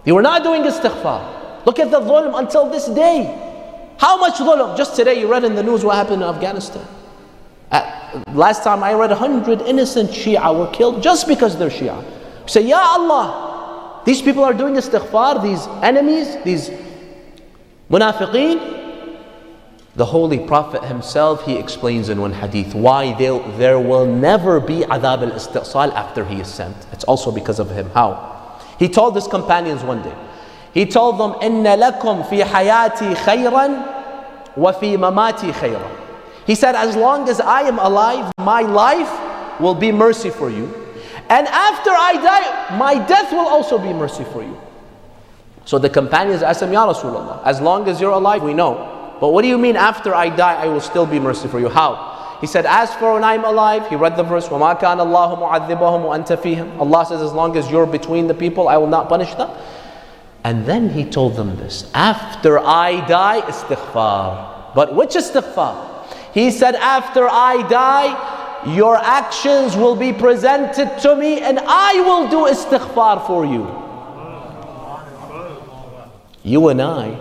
Speaker 2: They were not doing istighfar. Look at the dhulm until this day. How much dhulm? Just today you read in the news what happened in Afghanistan. Last time I read 100 innocent Shia were killed just because they're Shia. You say, Ya Allah, these people are doing istighfar, these enemies, these munafiqeen. The Holy Prophet himself, he explains in one hadith why there will never be adab al-istisal after he is sent. It's also because of him. How? He told his companions one day, he told them, إِنَّ لَكُمْ فِي حَيَاتِي خَيْرًا وَفِي مَمَاتِي خَيْرًا. He said, as long as I am alive, my life will be mercy for you. And after I die, my death will also be mercy for you. So the companions asked him, Ya Rasulullah, as long as you're alive, we know. But what do you mean after I die, I will still be mercy for you? How? He said, as for when I'm alive, he read the verse, وَمَا كَانَ اللَّهُ مُعَذِّبَهُمْ وَأَنْتَ فِيهِمْ. Allah says, as long as you're between the people, I will not punish them. And then he told them this, after I die, istighfar. But which istighfar? He said, after I die, your actions will be presented to me, and I will do istighfar for you. You and I,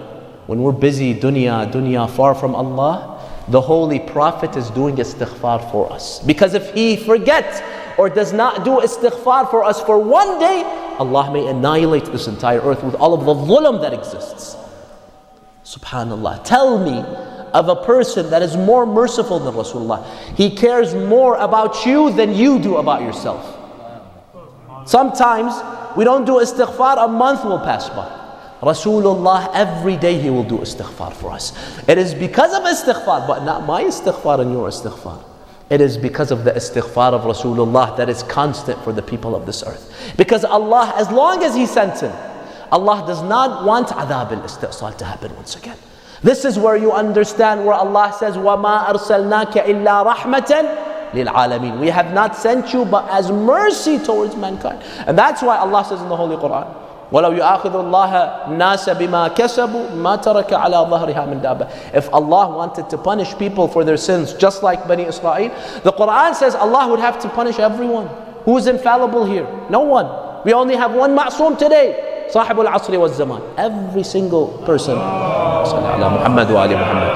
Speaker 2: when we're busy dunya far from Allah, the Holy Prophet is doing istighfar for us. Because if he forgets or does not do istighfar for us for one day, Allah may annihilate this entire earth with all of the dhulm that exists. Subhanallah. Tell me of a person that is more merciful than Rasulullah. He cares more about you than you do about yourself. Sometimes we don't do istighfar, a month will pass by. Rasulullah, every day he will do istighfar for us. It is because of istighfar, but not my istighfar and your istighfar. It is because of the istighfar of Rasulullah that is constant for the people of this earth. Because Allah, as long as He sent him, Allah does not want adhab al-isti'sal to happen once again. This is where you understand where Allah says, وَمَا أَرْسَلْنَاكَ إِلَّا رَحْمَةً لِلْعَالَمِينَ. We have not sent you but as mercy towards mankind. And that's why Allah says in the Holy Quran, وَلَوْ يُؤَاخِذُ اللَّهَ النَّاسَ بِمَا كَسَبُوا مَا تَرَكَ عَلَى ظَهْرِهَا مِنْ دَابَةٍ. If Allah wanted to punish people for their sins, just like Bani Israel, the Quran says Allah would have to punish everyone. Who is infallible here? No one. We only have one ma'soom today. صاحب العصر والزمان. Every single person. Muhammad wa ali Muhammad.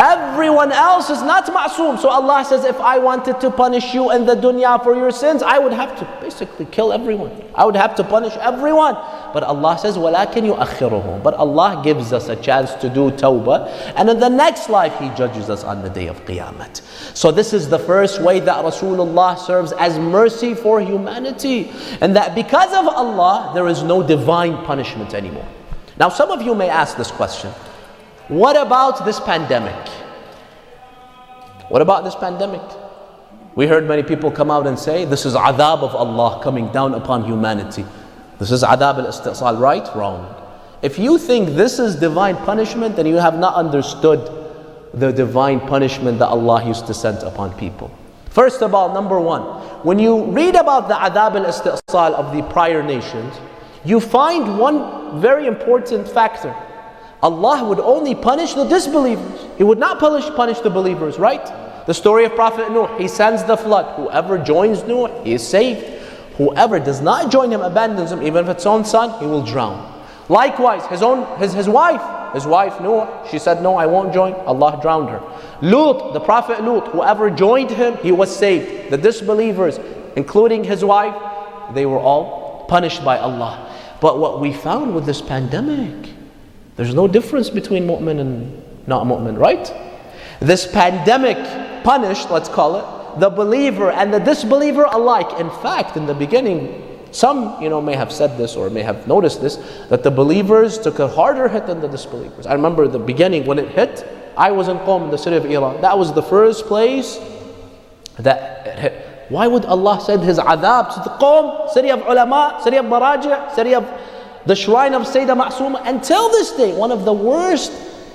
Speaker 2: Everyone else is not ma'soom. So Allah says, if I wanted to punish you in the dunya for your sins, I would have to basically kill everyone. I would have to punish everyone. But Allah says, وَلَكِنْ يُؤَخِّرُهُمْ. But Allah gives us a chance to do tawbah. And in the next life, He judges us on the day of Qiyamah. So this is the first way that Rasulullah serves as mercy for humanity. And that because of Allah, there is no divine punishment anymore. Now some of you may ask this question. What about this pandemic? What about this pandemic? We heard many people come out and say, this is adhab of Allah coming down upon humanity. This is adhab al-isti'sal, right? Wrong. If you think this is divine punishment, then you have not understood the divine punishment that Allah used to send upon people. First of all, number one, when you read about the adhab al-isti'sal of the prior nations, you find one very important factor. Allah would only punish the disbelievers. He would not punish the believers, right? The story of Prophet Nuh, he sends the flood. Whoever joins Nuh, he is saved. Whoever does not join him, abandons him, even if it's own son, he will drown. Likewise, his wife Nuh, she said, no, I won't join. Allah drowned her. Lut, the Prophet Lut, whoever joined him, he was saved. The disbelievers, including his wife, they were all punished by Allah. But what we found with this pandemic, there's no difference between mu'min and not mu'min, right? This pandemic punished, let's call it, the believer and the disbeliever alike. In fact, in the beginning, some may have said this or may have noticed this, that the believers took a harder hit than the disbelievers. I remember the beginning when it hit, I was in Qom, in the city of Iran. That was the first place that it hit. Why would Allah send His adhab to the Qom, city of ulama, city of maraji', city of the shrine of Sayyidah Ma'sooma? Until this day, one of the worst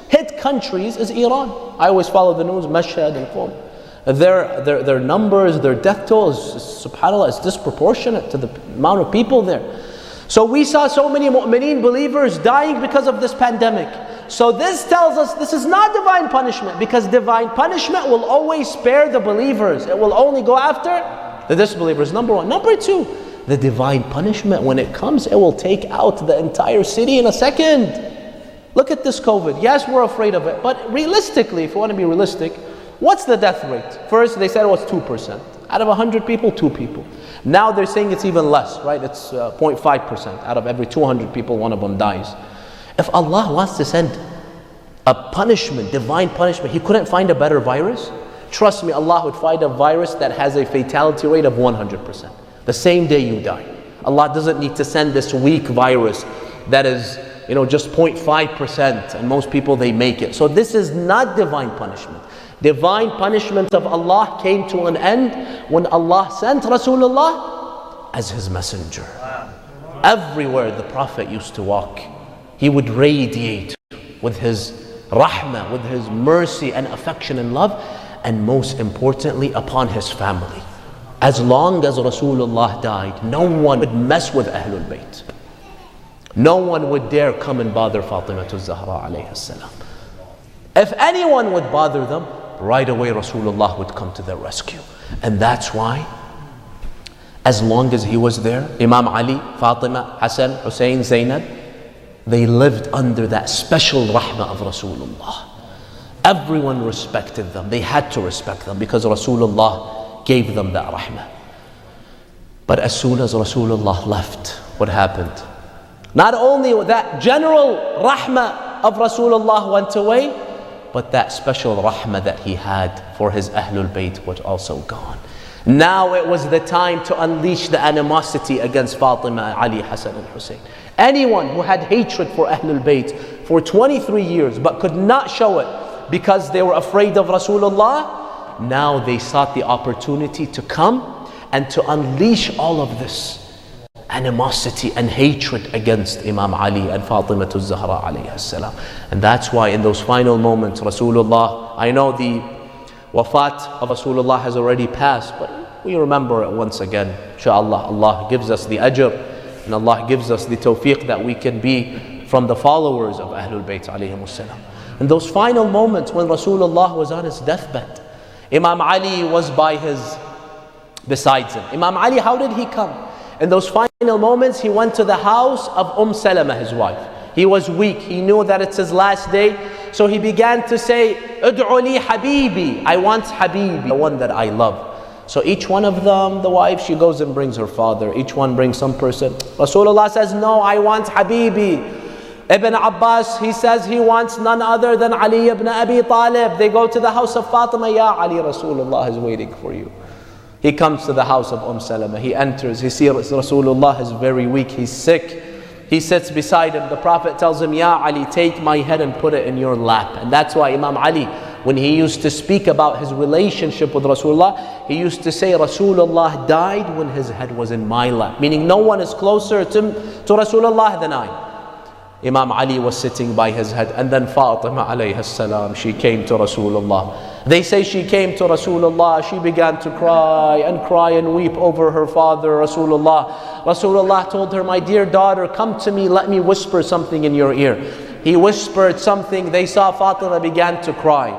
Speaker 2: hit countries is Iran. I always follow the news, Mashhad and Qom. Their numbers, their death toll is, subhanAllah, is disproportionate to the amount of people there. So we saw so many mu'mineen believers dying because of this pandemic. So this tells us this is not divine punishment, because divine punishment will always spare the believers. It will only go after the disbelievers, number one. Number two, the divine punishment, when it comes, it will take out the entire city in a second. Look at this COVID. Yes, we're afraid of it, but realistically, if you want to be realistic, what's the death rate? First, they said it was 2%. Out of 100 people, 2 people. Now they're saying it's even less, right? It's 0.5%. Out of every 200 people, one of them dies. If Allah wants to send a punishment, divine punishment, He couldn't find a better virus? Trust me, Allah would find a virus that has a fatality rate of 100%. The same day you die. Allah doesn't need to send this weak virus that is, just 0.5%, and most people, they make it. So this is not divine punishment. Divine punishment of Allah came to an end when Allah sent Rasulullah as His messenger. Everywhere the Prophet used to walk, he would radiate with his rahmah, with his mercy and affection and love, and most importantly, upon his family. As long as Rasulullah died, no one would mess with Ahlul Bayt. No one would dare come and bother Fatimatu Zahra alayhi salam. If anyone would bother them, right away Rasulullah would come to their rescue. And that's why, as long as he was there, Imam Ali, Fatima, Hassan, Hussein, Zainab, they lived under that special rahmah of Rasulullah. Everyone respected them. They had to respect them because Rasulullah gave them that rahmah. But as soon as Rasulullah left, what happened? Not only that general rahmah of Rasulullah went away, but that special rahmah that he had for his Ahlul Bayt was also gone. Now it was the time to unleash the animosity against Fatima, Ali, Hassan and Hussein. Anyone who had hatred for Ahlul Bayt for 23 years but could not show it because they were afraid of Rasulullah, now they sought the opportunity to come and to unleash all of this animosity and hatred against Imam Ali and Fatima Zahra alayhi salam. And that's why in those final moments, Rasulullah, I know the wafat of Rasulullah has already passed, but we remember it once again. Inshallah, Allah gives us the ajr and Allah gives us the tawfiq that we can be from the followers of Ahlul Bayt alayhimus salam. In those final moments when Rasulullah was on his deathbed, Imam Ali was besides him. Imam Ali, how did he come? In those final moments, he went to the house of Salama, his wife. He was weak. He knew that it's his last day. So he began to say, Ud'u li Habibi. I want Habibi, the one that I love. So each one of them, the wife, she goes and brings her father. Each one brings some person. Rasulullah says, no, I want Habibi. Ibn Abbas, he says he wants none other than Ali ibn Abi Talib. They go to the house of Fatima. Ya Ali, Rasulullah is waiting for you. He comes to the house of Salama. He enters. He sees Rasulullah is very weak. He's sick. He sits beside him. The Prophet tells him, Ya Ali, take my head and put it in your lap. And that's why Imam Ali, when he used to speak about his relationship with Rasulullah, he used to say, Rasulullah died when his head was in my lap. Meaning no one is closer to Rasulullah than I. Imam Ali was sitting by his head, and then Fatima alayhi salam, she came to Rasulullah. They say she came to Rasulullah, she began to cry and weep over her father, Rasulullah. Rasulullah told her, my dear daughter, come to me, let me whisper something in your ear. He whispered something, they saw Fatima began to cry.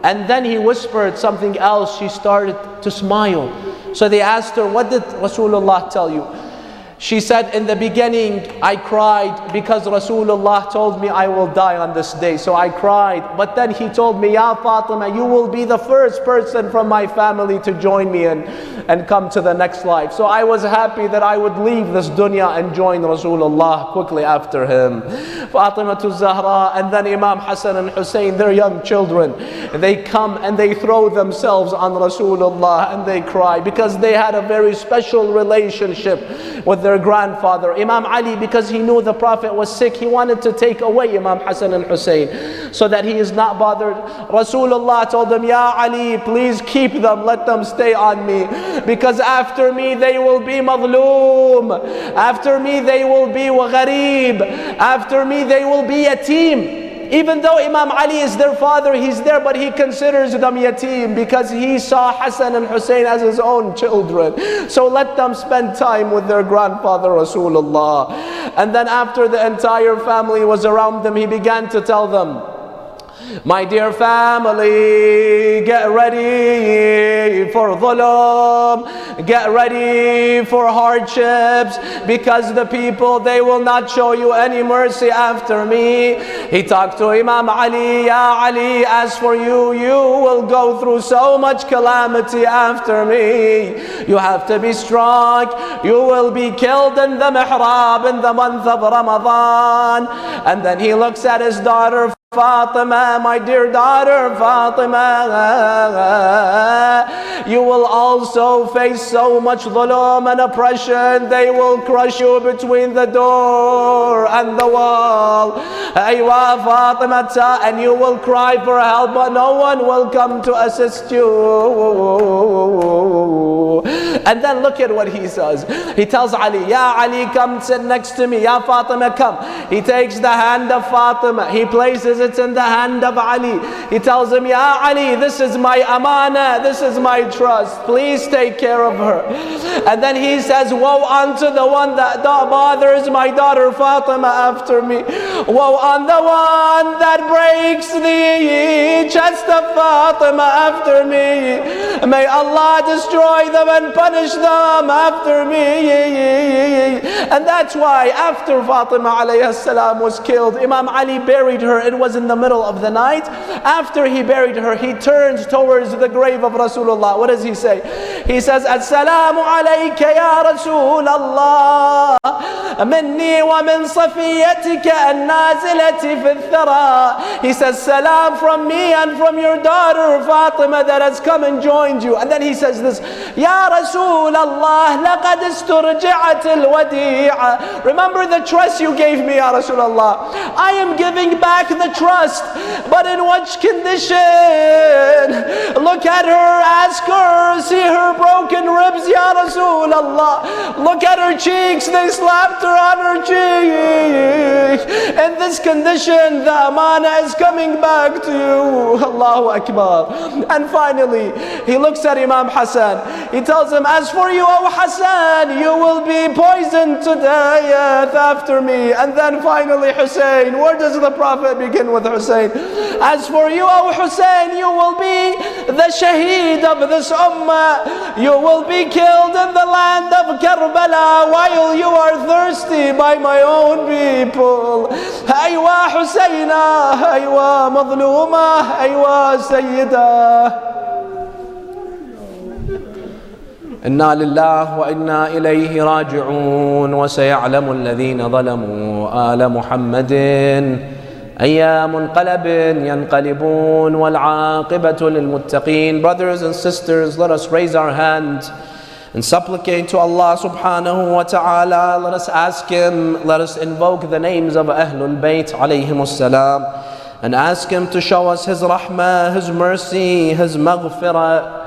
Speaker 2: And then he whispered something else, she started to smile. So they asked her, what did Rasulullah tell you? She said, in the beginning, I cried because Rasulullah told me I will die on this day. So I cried. But then he told me, Ya Fatima, you will be the first person from my family to join me and come to the next life. So I was happy that I would leave this dunya and join Rasulullah quickly after him. Fatima Zahra and then Imam Hassan and Hussein, they're young children. They come and they throw themselves on Rasulullah and they cry because they had a very special relationship with their grandfather. Imam Ali, because he knew the Prophet was sick, he wanted to take away Imam Hassan and Hussein so that he is not bothered. Rasulullah told them, Ya Ali, please keep them, let them stay on me, because after me they will be madloom, after me they will be gharib, after me they will be yatim. Even though Imam Ali is their father, he's there, but he considers them yatim because he saw Hassan and Hussein as his own children. So let them spend time with their grandfather Rasulullah. And then after the entire family was around them, he began to tell them, my dear family, get ready for dhulm, get ready for hardships, because the people, they will not show you any mercy after me. He talked to Imam Ali, Ya Ali, as for you, you will go through so much calamity after me. You have to be strong. You will be killed in the mihrab in the month of Ramadan. And then he looks at his daughter Fatima, my dear daughter Fatima, you will also face so much dhulm and oppression. They will crush you between the door and the wall. Aywa Fatima, and you will cry for help, but no one will come to assist you. And then look at what he says. He tells Ali, Ya Ali, come sit next to me. Ya Fatima, come. He takes the hand of Fatima. He places it in the hand of Ali. He tells him, Ya Ali, this is my amana, this is my trust. Please take care of her. And then he says, woe unto the one that bothers my daughter Fatima after me. Woe on the one that breaks the chest of Fatima after me. May Allah destroy them and punish them after me. And that's why after Fatima alayhi salam was killed, Imam Ali buried her. It was in the middle of the night. After he buried her, he turns towards the grave of Rasulullah. What does he say? He says, Assalamu alayka ya Rasulallah, minni wa min safiyatika an-nazilati fi al-thara. He says, salam from me and from your daughter Fatima that has come and joined find you. And then he says this, Ya Rasul Allah, laqad isturji'at al-wadi'a. Remember the trust you gave me, Ya Rasul Allah. I am giving back the trust, but in which condition? Look at her, ask her, see her broken ribs, Ya Rasul Allah. Look at her cheeks, they slapped her on her cheek. In this condition, the amana is coming back to you. Allahu Akbar. And finally, he looks at Imam Hassan. He tells him, as for you, O Hassan, you will be poisoned to death after me. And then finally, Hussein. Where does the Prophet begin with Hussein? As for you, O Hussein, you will be the shaheed of this ummah. You will be killed in the land of Karbala while you are thirsty by my own people. Aywa Husayna, aywa Madluma, aywa Sayyida. إنا لله وإنا إليه راجعون وسيعلم الذين ظلموا آل محمد أي منقلب ينقلبون والعاقبة للمتقين. Brothers and sisters, let us raise our hands and supplicate to Allah subhanahu wa ta'ala. Let us ask Him, let us invoke the names of Ahlul Bayt alayhimus salam and ask Him to show us His rahmah, His mercy, His maghfirah.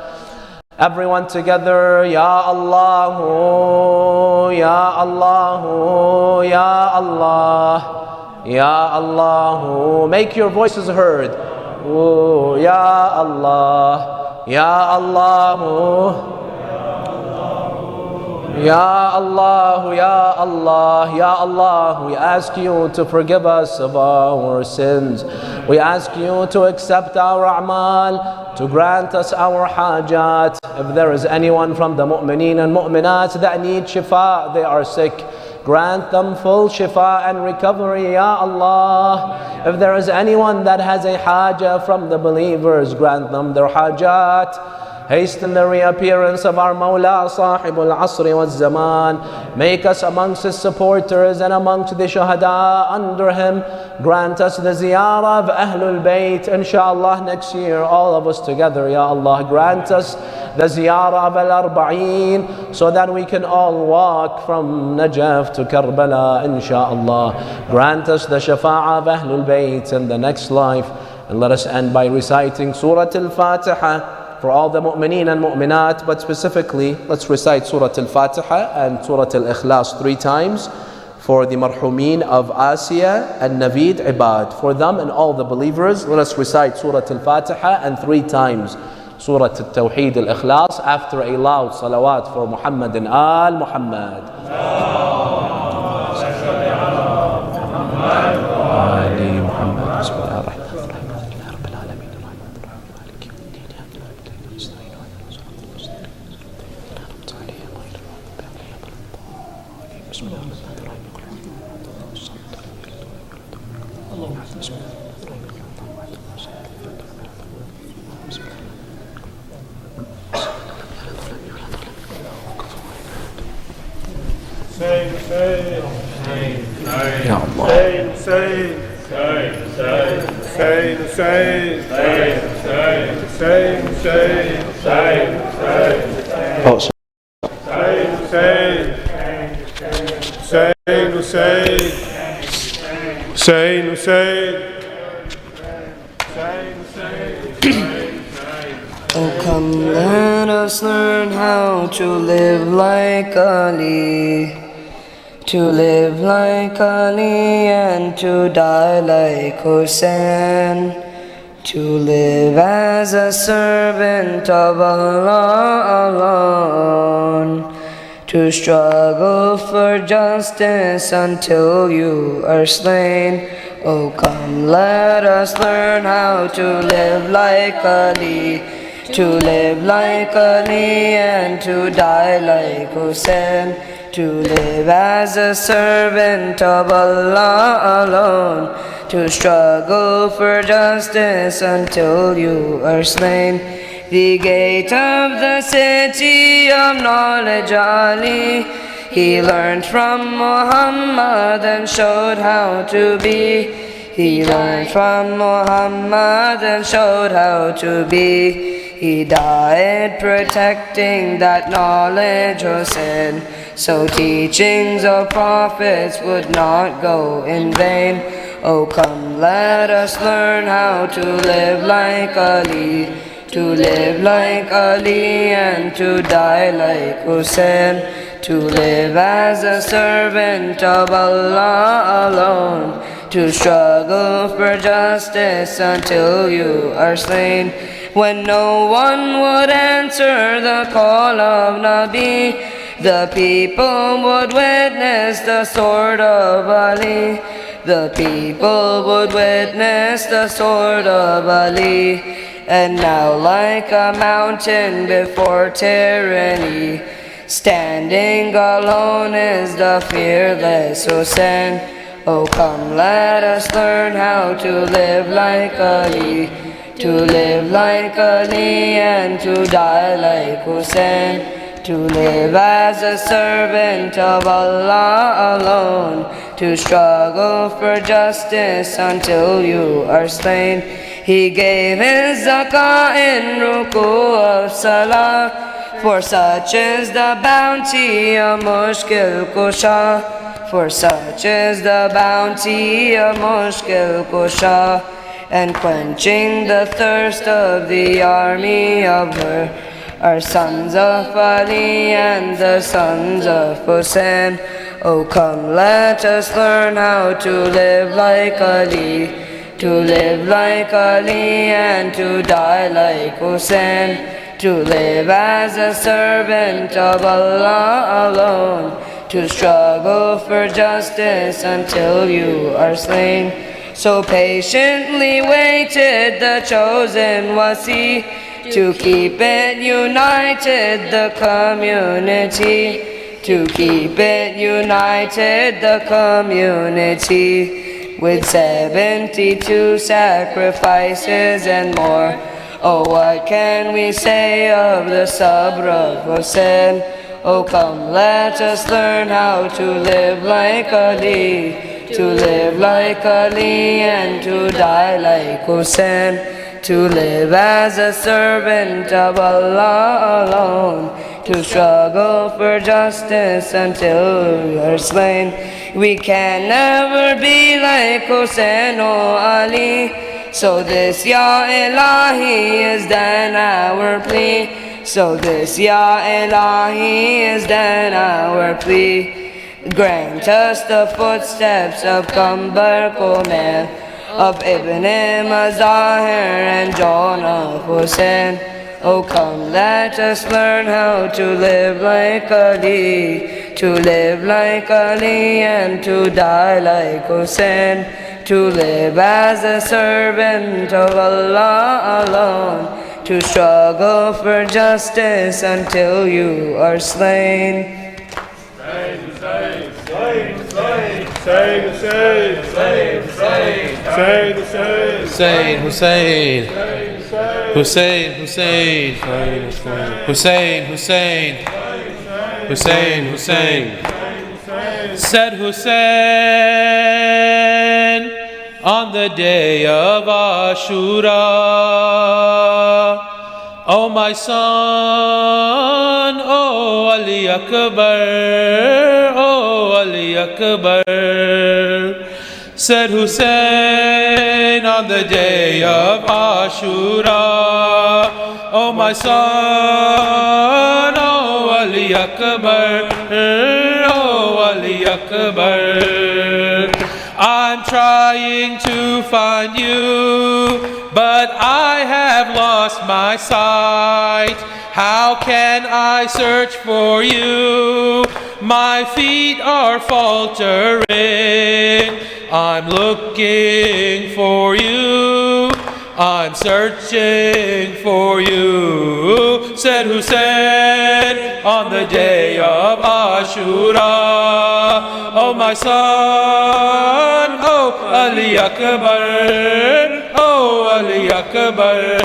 Speaker 2: Everyone together, Ya Allah, Ya Allah, Ya Allah, Ya Allah. Make your voices heard. Oh, Ya Allah, Ya Allah. Ya Allah, Ya Allah, Ya Allah, we ask you to forgive us of our sins. We ask you to accept our a'mal, to grant us our hajat. If there is anyone from the mu'mineen and mu'minat that need shifa, they are sick, grant them full shifa and recovery, Ya Allah. If there is anyone that has a haja from the believers, grant them their hajat. Hasten the reappearance of our Mawla, Sahibul Asri wal Zaman. Make us amongst His supporters and amongst the Shuhada under Him. Grant us the ziyarah of Ahlul Bayt, inshallah, next year, all of us together, Ya Allah. Grant us the ziyarah of Al-Arba'een, so that we can all walk from Najaf to Karbala, inshallah. Grant us the shafa'ah of Ahlul Bayt in the next life. And let us end by reciting Surah Al-Fatiha for all the mu'mineen and mu'minat, but specifically, let's recite Surah Al-Fatiha and Surah Al-Ikhlas 3 times for the marhumeen of Asiya and Naveed Ibad. For them and all the believers, let us recite Surah Al-Fatiha and 3 times Surah Al-Tawheed Al-Ikhlas after a loud salawat for Muhammad and Al Muhammad.
Speaker 3: Oh, come, let us learn how to live like Ali, to live like Ali and to die like Hussein, to live as a servant of Allah alone, to struggle for justice until you are slain. Oh, come, let us learn how to live like Ali, to live like Ali and to die like Hussein, to live as a servant of Allah alone, to struggle for justice until you are slain. The gate of the city of knowledge, Ali, he learned from Muhammad and showed how to be. He learned from Muhammad and showed how to be. He died protecting that knowledge, Hussein, so teachings of prophets would not go in vain. Oh, come, let us learn how to live like Ali, to live like Ali and to die like Hussein, to live as a servant of Allah alone, to struggle for justice until you are slain. When no one would answer the call of Nabi, the people would witness the sword of Ali. The people would witness the sword of Ali. And now like a mountain before tyranny, standing alone is the fearless Hussein. Oh, come, let us learn how to live like Ali, to live like Ali and to die like Hussein, to live as a servant of Allah alone, to struggle for justice until you are slain. He gave his zakah in ruku of salah, for such is the bounty of Mushkil Kusha, for such is the bounty of Mushkil Kusha, and quenching the thirst of the army of her are sons of Ali and the sons of Hussein. Oh, come, let us learn how to live like Ali, to live like Ali and to die like Hussein, to live as a servant of Allah alone, to struggle for justice until you are slain. So patiently waited the chosen Wasi, to keep it united the community, to keep it united the community, with 72 sacrifices and more. Oh, what can we say of the sabr of Hussein? Oh, come, let us learn how to live like Ali, to live like Ali and to die like Hussein, to live as a servant of Allah alone, to struggle for justice until we are slain. We can never be like Hussein or Ali, so this Ya Ilahi is then our plea, so this Ya Ilahi is then our plea. Grant us the footsteps of Kambar Komer, of Ibn Mazahir and John of Hussein. Oh, come, let us learn how to live like Ali, to live like Ali and to die like Hussein, to live as a servant of Allah alone, to struggle for justice until you are slain.
Speaker 2: Hussein, Hussein, Hussein, Hussein, Hussein, Hussein, Hussein, Hussein. Said Hussein on the day of Ashura, oh my son, oh Ali Akbar, oh Ali Akbar. Said Hussein on the day of Ashura, oh my son, oh Ali Akbar, oh Ali Akbar. I'm trying to find you, but I have lost my sight. How can I search for you? My feet are faltering. I'm looking for you. I'm searching for you. Said Hussein on the day of Ashura, oh my son, oh Ali Akbar, oh Ali Akbar.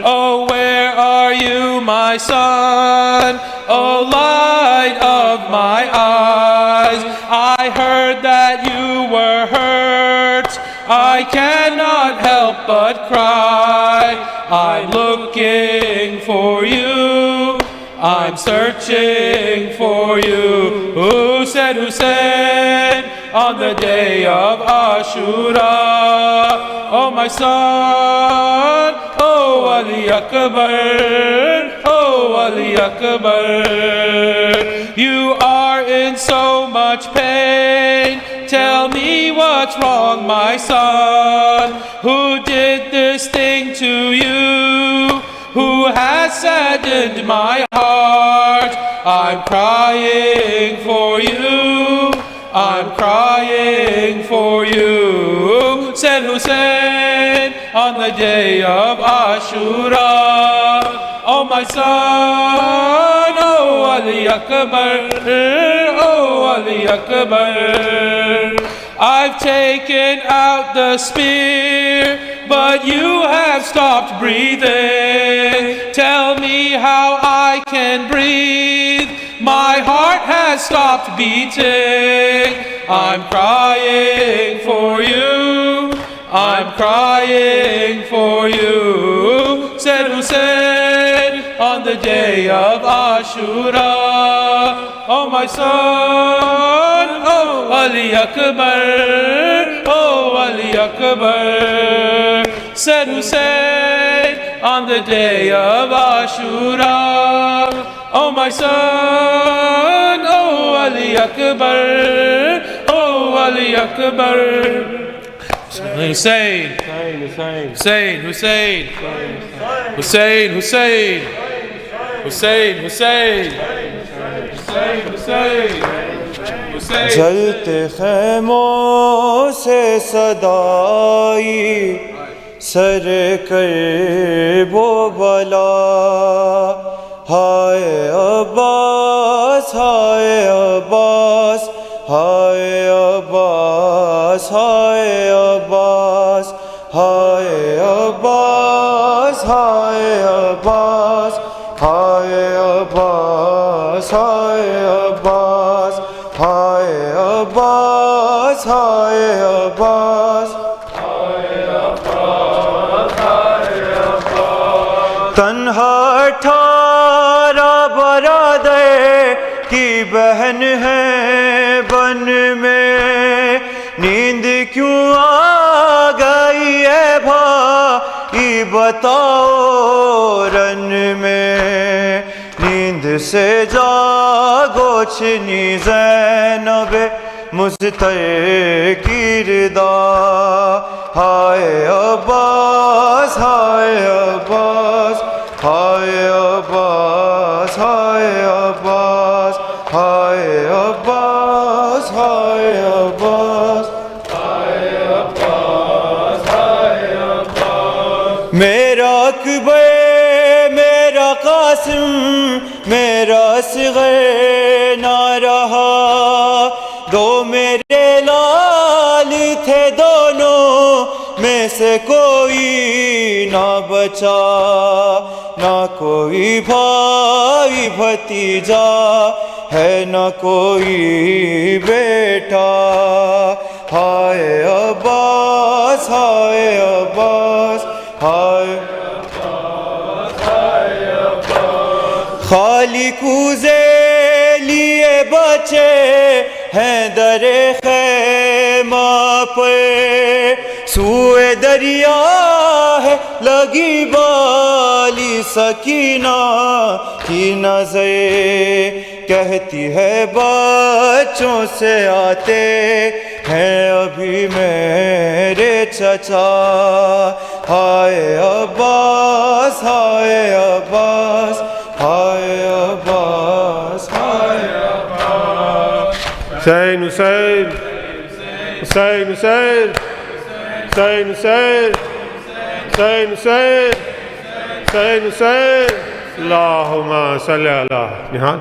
Speaker 2: Oh, where are you, my son? Oh, light of my eyes. I heard that you were hurt. I cannot help
Speaker 4: but cry. I'm looking for you, I'm searching for you. Hussein, on the day of Ashura. Oh my son, oh Ali Akbar, oh Ali Akbar. You are in so much pain, tell me what's wrong, my son. Who did this thing to you? Who has saddened my heart? I'm crying for you, I'm crying for you. Said Hussein on the day of Ashura. Oh my son, oh Ali Akbar, oh Ali Akbar. I've taken out the spear, but you have stopped breathing. Tell me how I can breathe, my heart has stopped beating. I'm crying for you, I'm crying for you. Said Hussein on the day of Ashura. Oh my son, oh Ali Akbar, oh Ali Akbar. Said Hussein on the day of Ashura. Oh my son, oh Ali Akbar, oh Ali Akbar. Hussein, Hussein, Hussein, Hussein, Hussein, Hussein, Hussein, Hussein, Hussein.
Speaker 5: جلتے خیموں سے صدائی سر کر وہ بلا. ہائے عباس، ہائے عباس، ہائے عباس، ہائے عباس، ہائے عباس، ہائے عباس، ہائے عباس، ہائے عباس، ہائے عباس، ہائے عباس. تنہا 18 برادر کی بہن ہے بن میں، نیند کیوں آ گئی ہے بھائی بتاؤ رن میں. نیند سے جاگو چھنی زینب مضطر کی ردا. ہائے عباس، ہائے عباس، ہائے عباس، ہائے عباس، ہائے عباس، ہائے عباس، ہائے عباس، ہائے عباس. میرا اکبر، میرا قاسم، میرا اصغر نہ رہا. دو میرے لال تھے، دونوں میں سے کوئی نہ بچا. نہ کوئی بھائی بھتیجا ہے، نہ کوئی بیٹا. ہائے عباس، ہائے عباس، ہائے خالی کوزے لیے بچے ہیں در خیمہ پہ. سوئے دریا ہے لگی بالی سکینہ کی نظر. کہتی ہے بچوں سے آتے ہیں ابھی میرے چچا. ہائے عباس، ہائے عباس، ہائے عباس، ہائے عباس.
Speaker 4: حسین حسین حسین حسین حسین حسین حسین حسین حسین حسین. اللہم صلی علی نہاد.